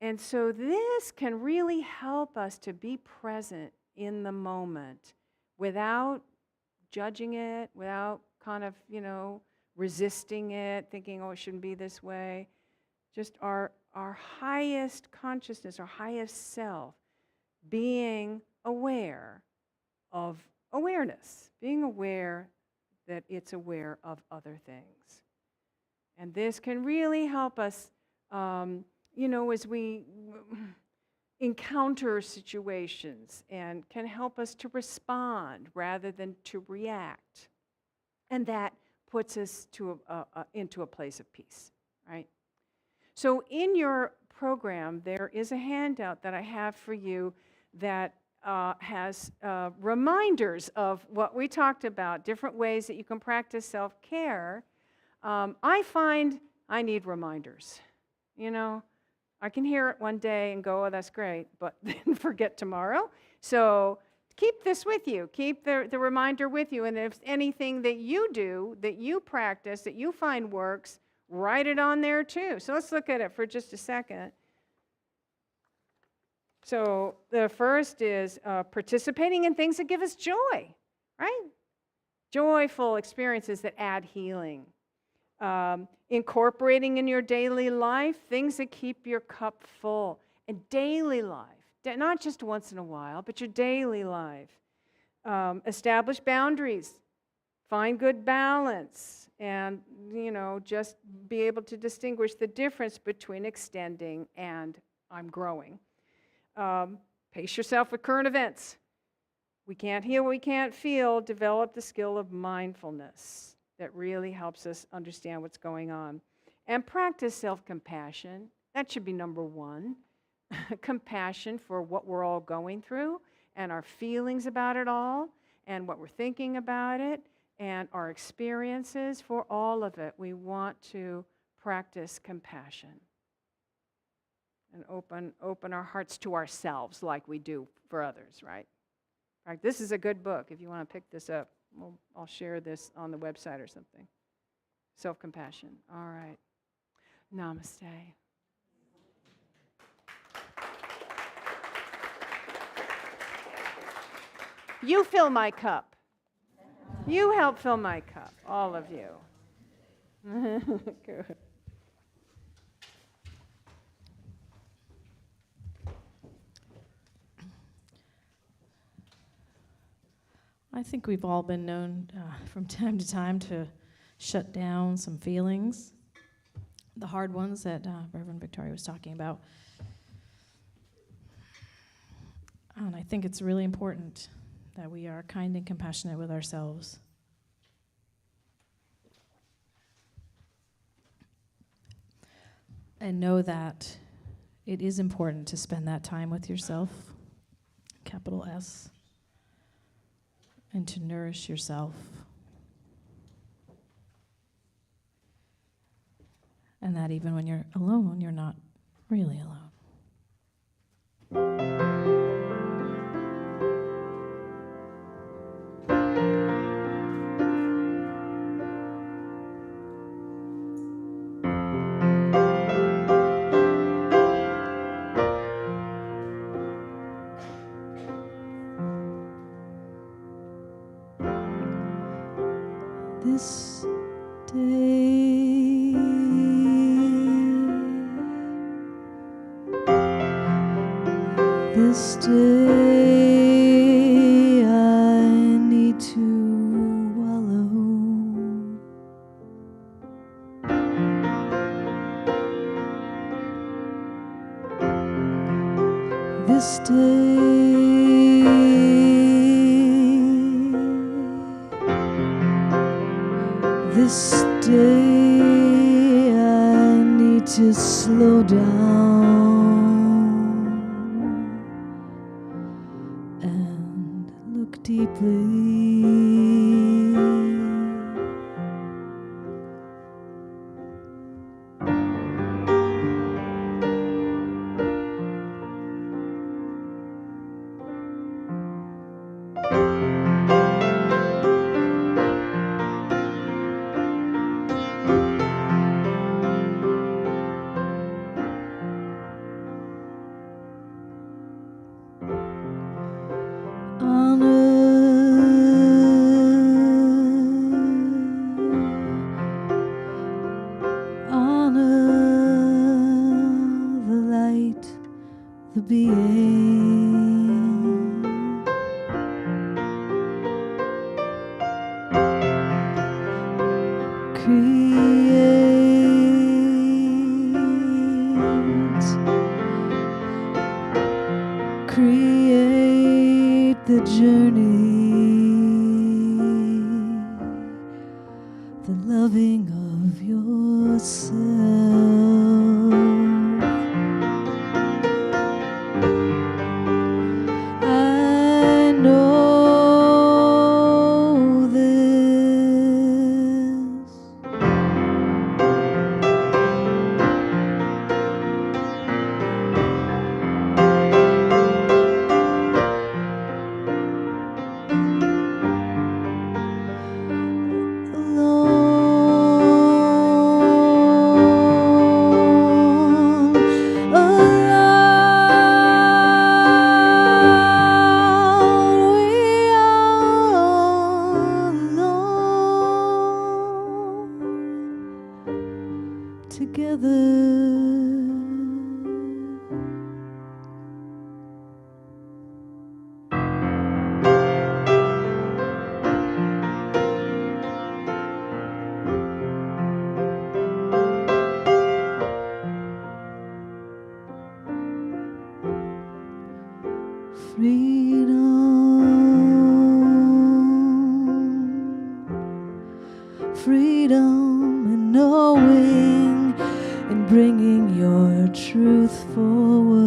And so this can really help us to be present in the moment without judging it, without kind of, resisting it, thinking, it shouldn't be this way. Just our highest consciousness, our highest self, being aware of awareness, being aware that it's aware of other things. And this can really help us as we encounter situations, and can help us to respond rather than to react. And that puts us into a place of peace, right? So in your program, there is a handout that I have for you that has reminders of what we talked about, different ways that you can practice self-care. I find I need reminders. I can hear it one day and go, oh, that's great, but then forget tomorrow. So keep this with you. Keep the reminder with you. And if anything that you do, that you practice, that you find works, write it on there too. So let's look at it for just a second. So the first is participating in things that give us joy, right? Joyful experiences that add healing. Incorporating in your daily life things that keep your cup full. And daily life, not just once in a while, but your daily life. Establish boundaries. Find good balance. And, just be able to distinguish the difference between extending and I'm growing. Pace yourself with current events. We can't heal, we can't feel. Develop the skill of mindfulness. That really helps us understand what's going on. And practice self-compassion. That should be number one. Compassion for what we're all going through and our feelings about it all and what we're thinking about it and our experiences. For all of it, we want to practice compassion and open our hearts to ourselves like we do for others, right? In fact, this is a good book if you want to pick this up. I'll share this on the website or something. Self-compassion. All right. Namaste. You fill my cup. You help fill my cup, all of you. Good. I think we've all been known from time to time to shut down some feelings, the hard ones that Reverend Victoria was talking about. And I think it's really important that we are kind and compassionate with ourselves. And know that it is important to spend that time with yourself, capital S. And to nourish yourself. And that even when you're alone, you're not really alone. This day, I need to wallow. This day I need to slow down and look deeply. On journey, the loving of yourself. I know this. Alone, alone, we are alone together. Freedom, freedom in knowing and bringing your truth forward.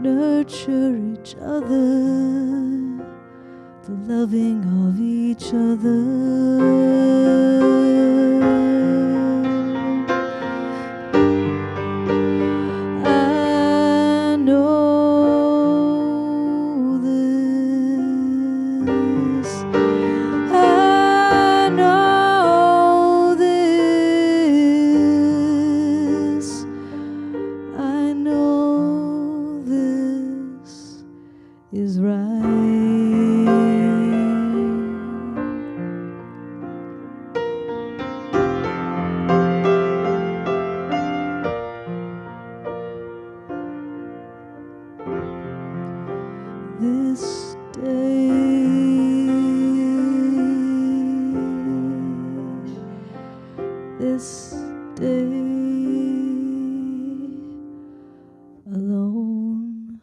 Nurture each other, the loving of each other. I know this. I know this. I know this is right. This day, this day alone.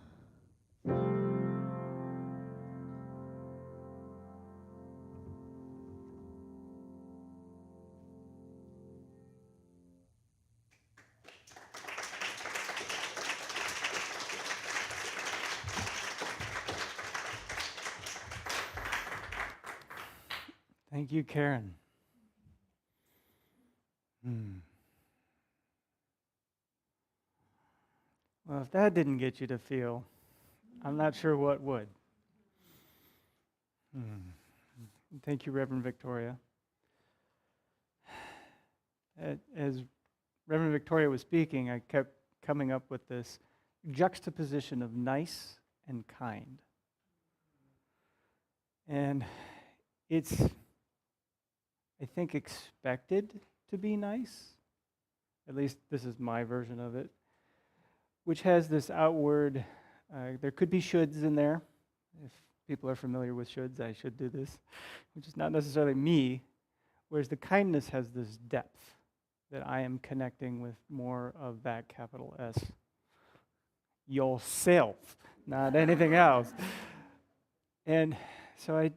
Thank you, Karen. Well, if that didn't get you to feel, I'm not sure what would. Thank you, Reverend Victoria. As Reverend Victoria was speaking, I kept coming up with this juxtaposition of nice and kind. And it's, I think, expected to be nice. At least this is my version of it, which has this outward, there could be shoulds in there. If people are familiar with shoulds, I should do this, which is not necessarily me, whereas the kindness has this depth that I am connecting with more of that capital S. Yourself, not anything else. And so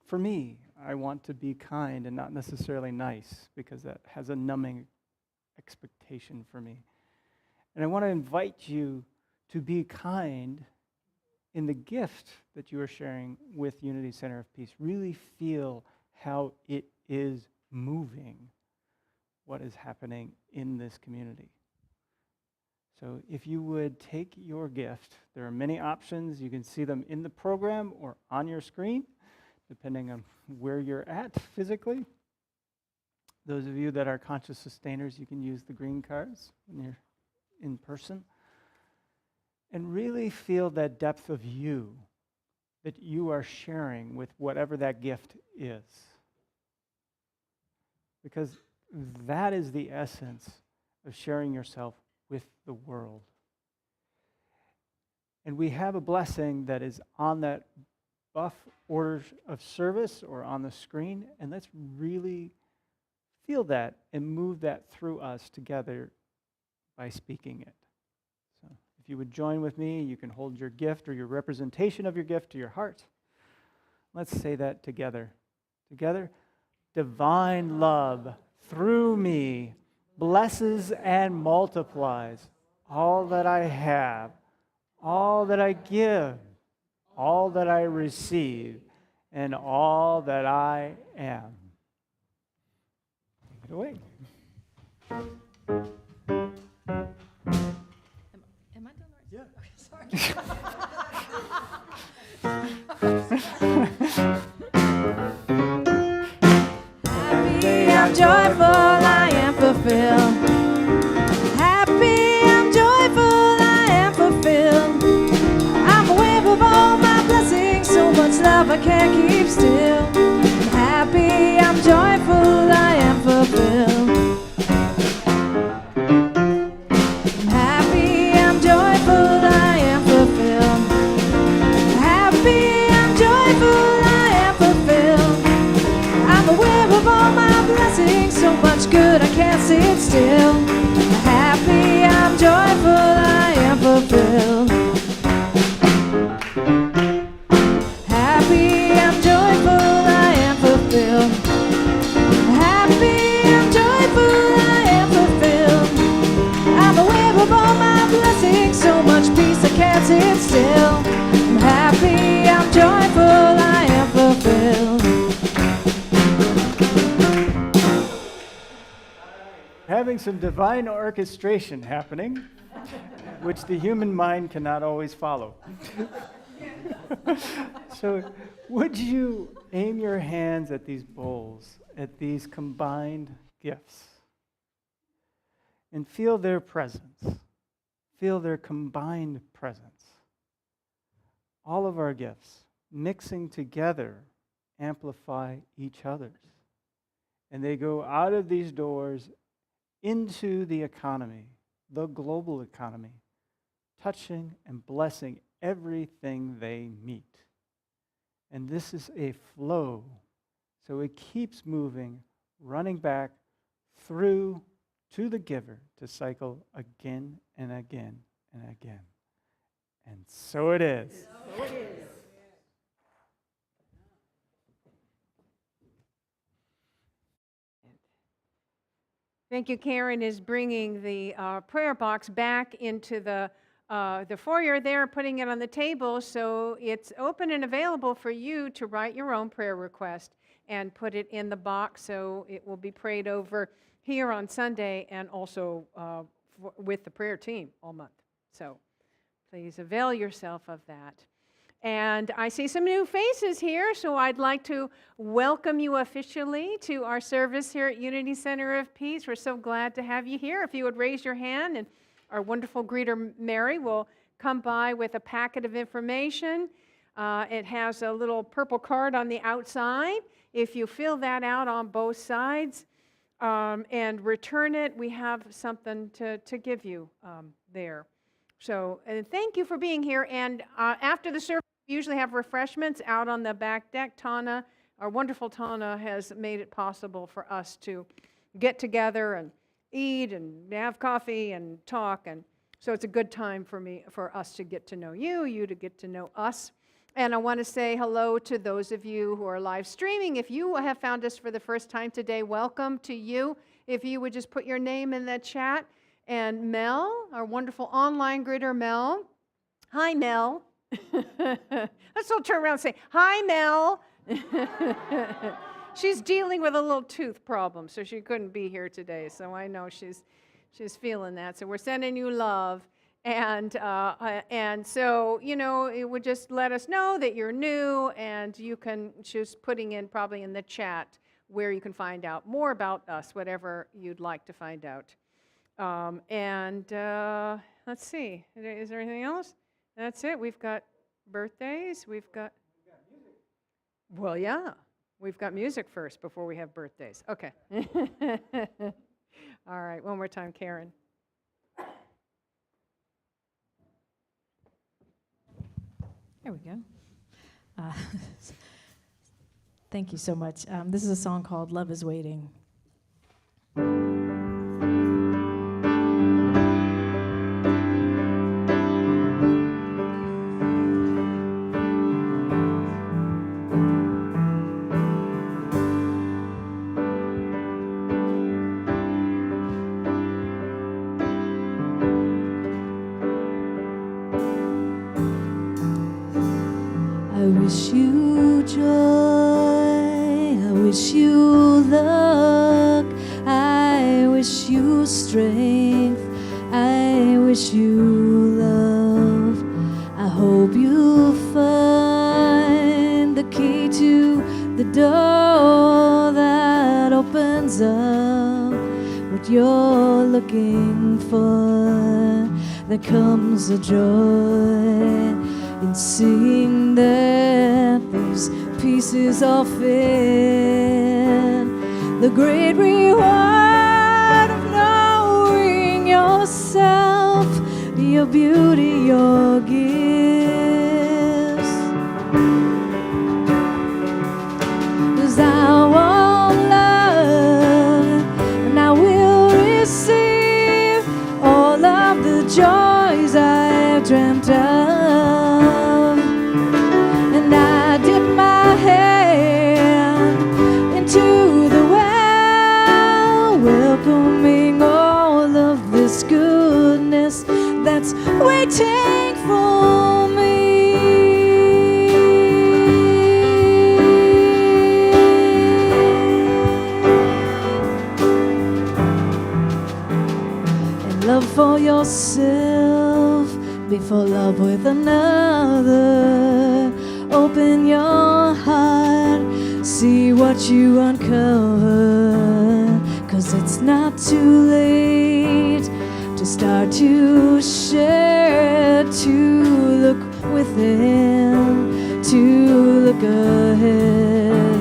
for me, I want to be kind and not necessarily nice, because that has a numbing expectation for me. And I want to invite you to be kind in the gift that you are sharing with Unity Center of Peace. Really feel how it is moving what is happening in this community. So if you would take your gift, there are many options. You can see them in the program or on your screen, depending on where you're at physically. Those of you that are conscious sustainers, you can use the green cards when you're in person. And really feel that depth of you that you are sharing with whatever that gift is. Because that is the essence of sharing yourself with the world. And we have a blessing that is on that buff orders of service or on the screen, and let's really feel that and move that through us together by speaking it. So if you would join with me, you can hold your gift or your representation of your gift to your heart. Let's say that together. Together, divine love through me blesses and multiplies all that I have, all that I give, all that I receive, and all that I am. Take it away. Am I done right? Yeah. Happy, I'm joyful, I am fulfilled. Happy, I'm joyful, I am fulfilled. I'm aware of all my blessings, so much love I can't keep still. I'm happy, I'm joyful, I am fulfilled. I'm happy, I'm joyful, I am fulfilled. Happy, I'm joyful, I am fulfilled. I'm aware of all my blessings, so much good I can't sit still. I'm happy, I'm joyful, I am fulfilled. Happy, I'm joyful, I am fulfilled. Happy, I'm joyful, I am fulfilled. I'm aware of all my blessings, so much peace I can't sit still. I'm happy, I'm joyful, I am fulfilled. Having some divine orchestration happening, which the human mind cannot always follow. So, would you aim your hands at these bowls, at these combined gifts, and feel their presence, feel their combined presence. All of our gifts, mixing together, amplify each other's. And they go out of these doors into the economy, the global economy, touching and blessing everything they meet. And this is a flow, so it keeps moving, running back through to the giver to cycle again and again and again. And so it is. So it is. Thank you. Karen is bringing the prayer box back into the foyer there, putting it on the table, so it's open and available for you to write your own prayer request and put it in the box, so it will be prayed over here on Sunday and also with the prayer team all month. So please avail yourself of that. And I see some new faces here, so I'd like to welcome you officially to our service here at Unity Center of Peace. We're so glad to have you here. If you would raise your hand, and our wonderful greeter, Mary, will come by with a packet of information. It has a little purple card on the outside. If you fill that out on both sides and return it, we have something to give you there. So, and thank you for being here. And after the service, we usually have refreshments out on the back deck. Tana, our wonderful Tana, has made it possible for us to get together and eat and have coffee and talk. And so it's a good time for us to get to know you, you to get to know us. And I want to say hello to those of you who are live streaming. If you have found us for the first time today, welcome to you. If you would just put your name in the chat. And Mel, our wonderful online greeter, Mel. Hi, Mel. Let's all turn around and say, hi, Mel. She's dealing with a little tooth problem, so she couldn't be here today. So I know she's feeling that. So we're sending you love. And so, you know, it would just let us know that you're new, and you can just putting in probably in the chat where you can find out more about us, whatever you'd like to find out. Let's see, is there anything else? That's it. We've got birthdays. We've got music. Well, yeah, we've got music first before we have birthdays. Okay. All right, one more time, Karen. There we go. Thank you so much. This is a song called Love is Waiting. I wish you joy, I wish you luck, I wish you strength, I wish you love. I hope you find the key to the door that opens up what you're looking for. There comes a joy in seeing that these pieces all fit. The great reward of knowing yourself, your beauty, your gifts. 'Cause I want love, and I will receive all of the joys I've dreamt of. That's waiting for me. And love for yourself before love with another. Open your heart, see what you uncover, 'cause it's not too late to start to share, to look within, to look ahead.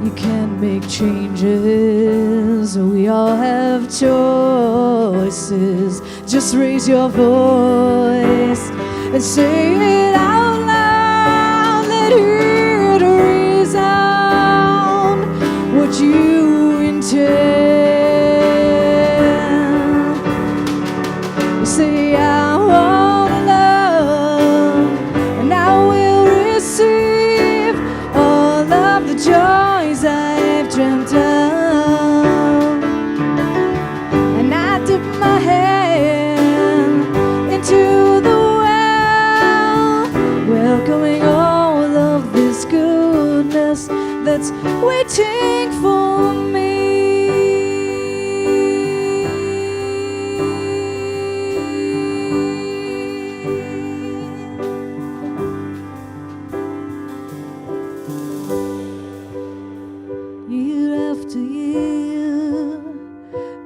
You can make changes, we all have choices. Just raise your voice and say it out loud. Let it resound what you intend. Say, I want love, and I will receive all of the joys I've dreamt of. And I dip my hand into the well, welcoming all of this goodness that's waiting for me.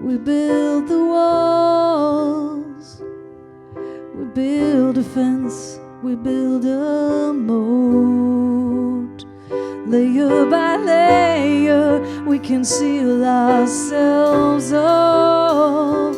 We build the walls, we build a fence, we build a moat. Layer by layer, we can seal ourselves off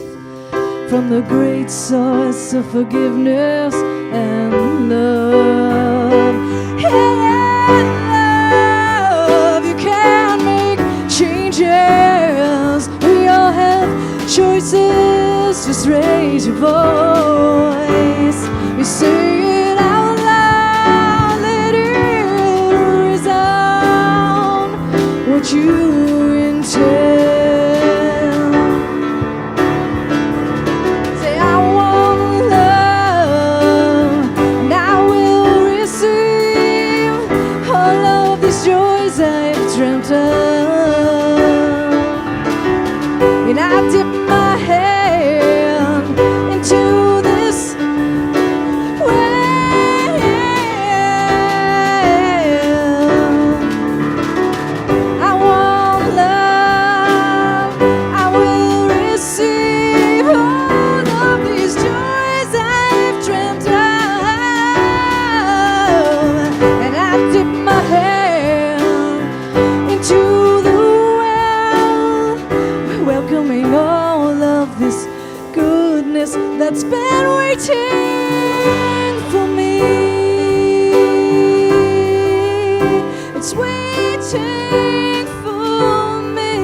from the great source of forgiveness and love. And love, you can make changes. We all have choices, just raise your voice. You say it out loud, let it resound what you intend. Say, I want love, and I will receive all of these joys I've dreamt of. And I dip my hand into this well. I want love, I will receive all of these joys I've dreamt of. And I dip my hand into the well, welcoming all of this goodness that's been waiting for me. for me.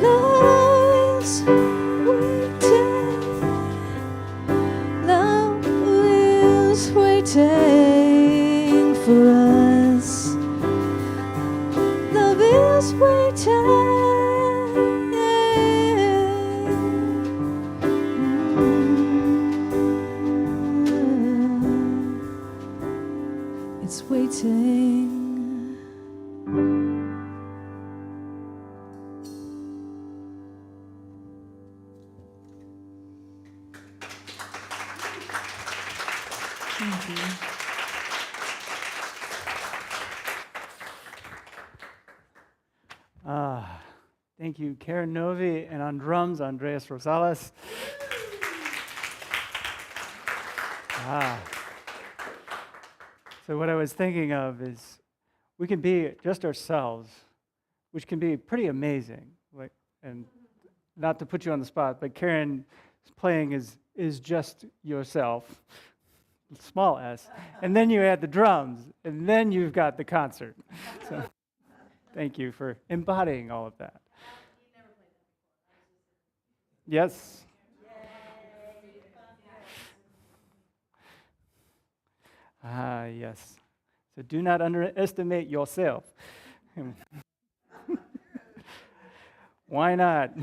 Love is waiting. Love is waiting for us. Love is waiting. It's waiting. Thank you. Thank you, Karen Novi, and on drums, Andreas Rosales. So what I was thinking of is we can be just ourselves, which can be pretty amazing. Like, and not to put you on the spot, but Karen's playing is just yourself, small s, and then you add the drums, and then you've got the concert. So thank you for embodying all of that. Yes. Yes. So do not underestimate yourself. Why not?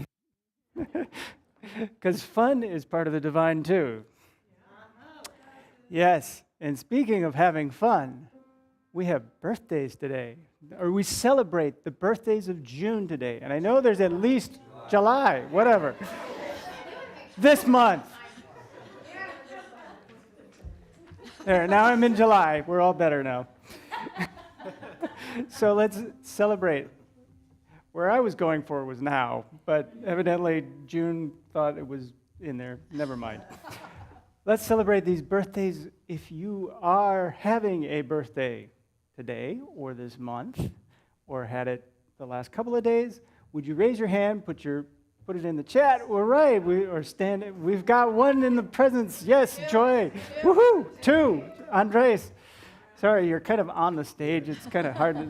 Because fun is part of the divine too. Yes. And speaking of having fun, we have birthdays today, or we celebrate the birthdays of June today. And I know there's at least July, whatever. This month. There, now I'm in July. We're all better now. So let's celebrate. Where I was going for was now, but evidently June thought it was in there. Never mind. Let's celebrate these birthdays. If you are having a birthday today or this month, or had it the last couple of days, would you raise your hand, put it in the chat? We're right. We've got one in the presence. Yes, Joy. Woohoo! 2, Andres. Sorry, you're kind of on the stage. It's kind of hard to.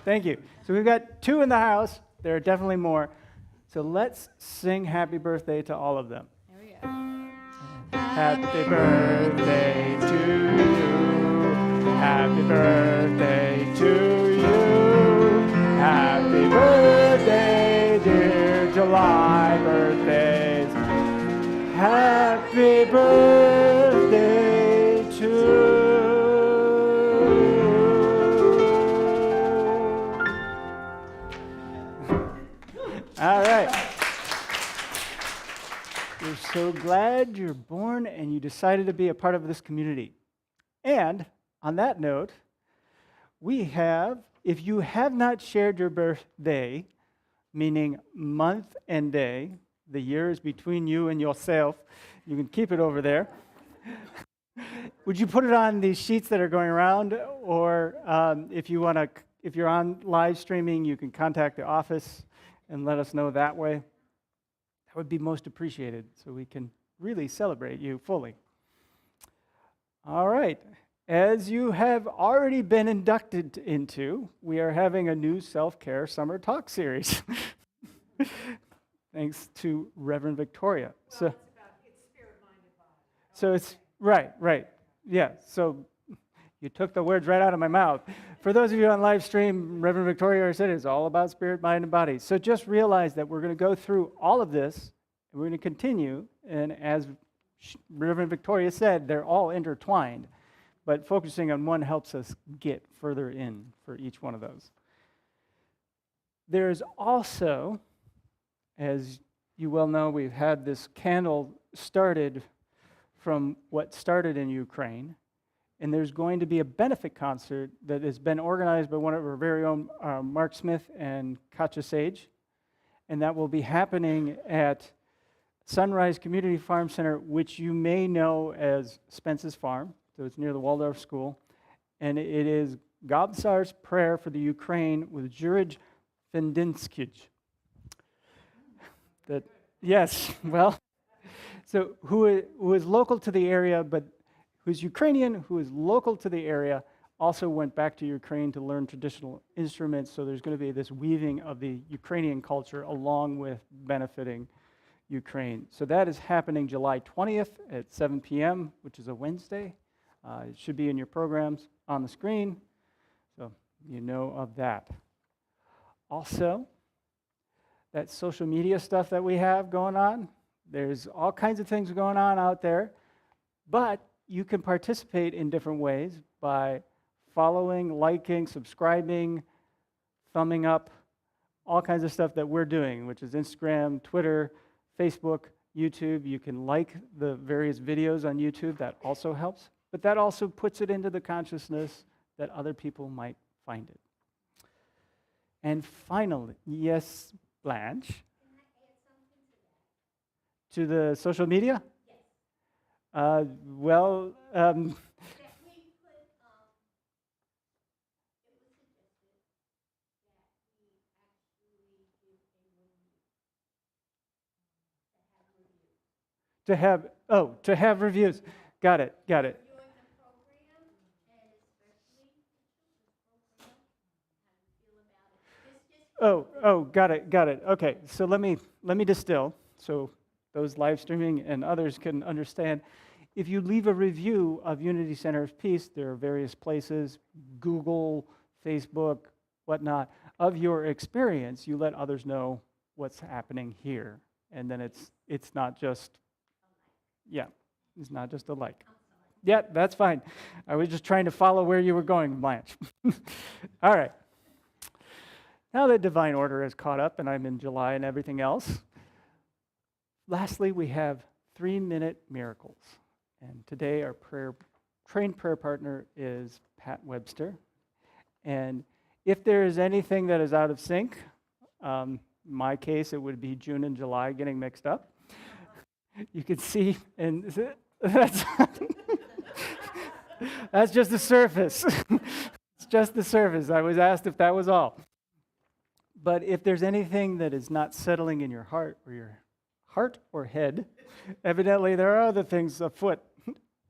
Thank you. So we've got 2 in the house. There are definitely more. So let's sing happy birthday to all of them. There we go. Happy birthday to you. Happy birthday to you. Happy birthday, dear July birthdays. Happy birthday to you. All right. We're so glad you're born and you decided to be a part of this community. And on that note, we have, if you have not shared your birthday, meaning month and day, the year is between you and yourself, you can keep it over there. Would you put it on these sheets that are going around, or if you're on live streaming, you can contact the office and let us know that way. That would be most appreciated, so we can really celebrate you fully. All right. As you have already been inducted into, we are having a new self-care summer talk series. Thanks to Reverend Victoria. It's spirit, mind, and body. So it's, right. Yeah, so you took the words right out of my mouth. For those of you on live stream, Reverend Victoria said it's all about spirit, mind, and body. So just realize that we're going to go through all of this, and we're going to continue, and as Reverend Victoria said, they're all intertwined, but focusing on one helps us get further in for each one of those. There's also, as you well know, we've had this candle started from what started in Ukraine, and there's going to be a benefit concert that has been organized by one of our very own, Mark Smith and Katja Sage, and that will be happening at Sunrise Community Farm Center, which you may know as Spence's Farm, so it's near the Waldorf School, and it is Gobsar's Prayer for the Ukraine with Jurij Fendinskij. That, yes, well, so who is local to the area, but who's Ukrainian, who is local to the area, also went back to Ukraine to learn traditional instruments, so there's going to be this weaving of the Ukrainian culture along with benefiting Ukraine. So that is happening July 20th at 7 p.m., which is a Wednesday. It should be in your programs on the screen, so you know of that. Also, that social media stuff that we have going on, there's all kinds of things going on out there, but you can participate in different ways by following, liking, subscribing, thumbing up, all kinds of stuff that we're doing, which is Instagram, Twitter, Facebook, YouTube. You can like the various videos on YouTube. That also helps. But that also puts it into the consciousness that other people might find it. And finally, yes, Blanche? Can I add something to that? To the social media? Yes. Well, that we put, it was suggested that we actually give a review, to have reviews. Got it. During the program, and especially the children's program, how do you feel about it? Got it. Okay, so let me distill so those live streaming and others can understand. If you leave a review of Unity Center of Peace, there are various places, Google, Facebook, whatnot, of your experience. You let others know what's happening here, and then it's not just, it's not just a like. Yeah, that's fine. I was just trying to follow where you were going, Blanche. All right. Now that divine order is caught up and I'm in July and everything else, lastly, we have 3-minute miracles. And today our trained prayer partner is Pat Webster. And if there is anything that is out of sync, in my case, it would be June and July getting mixed up. You can see, and that's that's just the surface. It's just the surface. I was asked if that was all. But if there's anything that is not settling in your heart or head, evidently there are other things afoot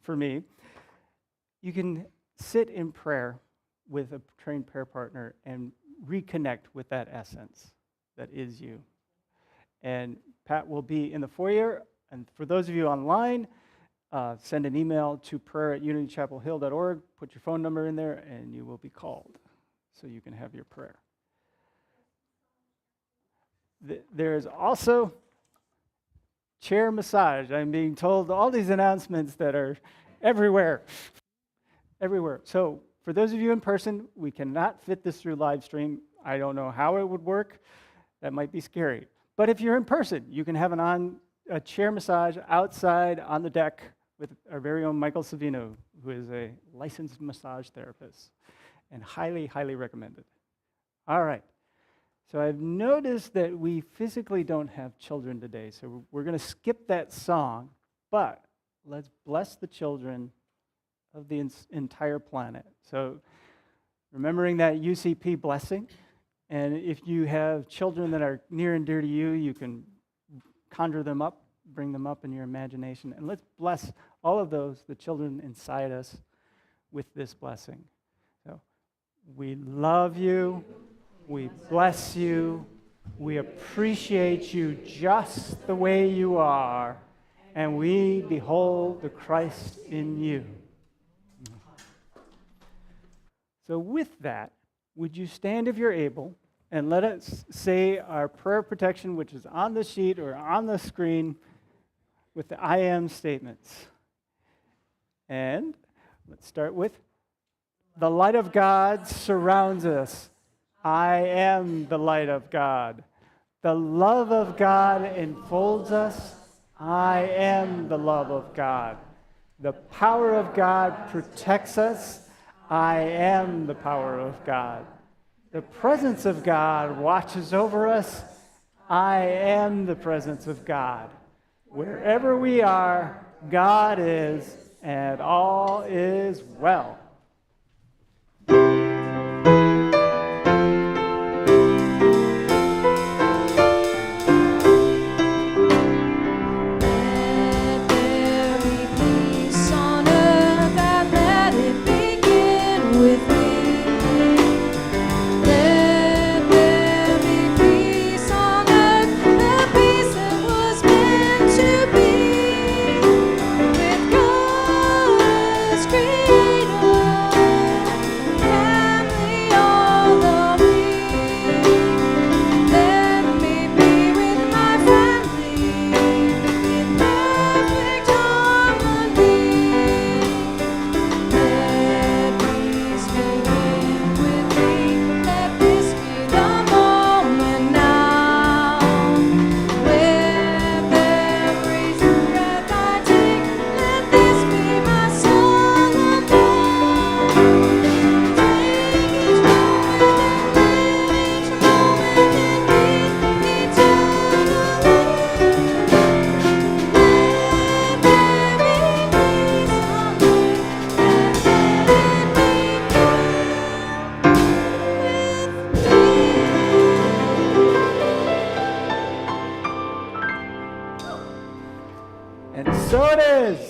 for me. You can sit in prayer with a trained prayer partner and reconnect with that essence that is you. And Pat will be in the foyer. And for those of you online, send an email to prayer@unitychapelhill.org, put your phone number in there, and you will be called so you can have your prayer. There is also chair massage. I'm being told all these announcements that are everywhere. Everywhere. So for those of you in person, we cannot fit this through live stream. I don't know how it would work. That might be scary. But if you're in person, you can have a chair massage outside on the deck with our very own Michael Savino, who is a licensed massage therapist, and highly, highly recommended. All right. So I've noticed that we physically don't have children today, so we're going to skip that song, but let's bless the children of the entire planet. So remembering that UCP blessing, and if you have children that are near and dear to you, you can conjure them up, bring them up in your imagination, and let's bless all of those, the children inside us, with this blessing. So we love you. We bless you. We appreciate you just the way you are. And we behold the Christ in you. So with that, would you stand if you're able and let us say our prayer protection, which is on the sheet or on the screen with the I am statements. And let's start with, the light of God surrounds us. I am the light of God. The love of God enfolds us. I am the love of God. The power of God protects us. I am the power of God. The presence of God watches over us. I am the presence of God. Wherever we are, God is, and all is well. With So it is.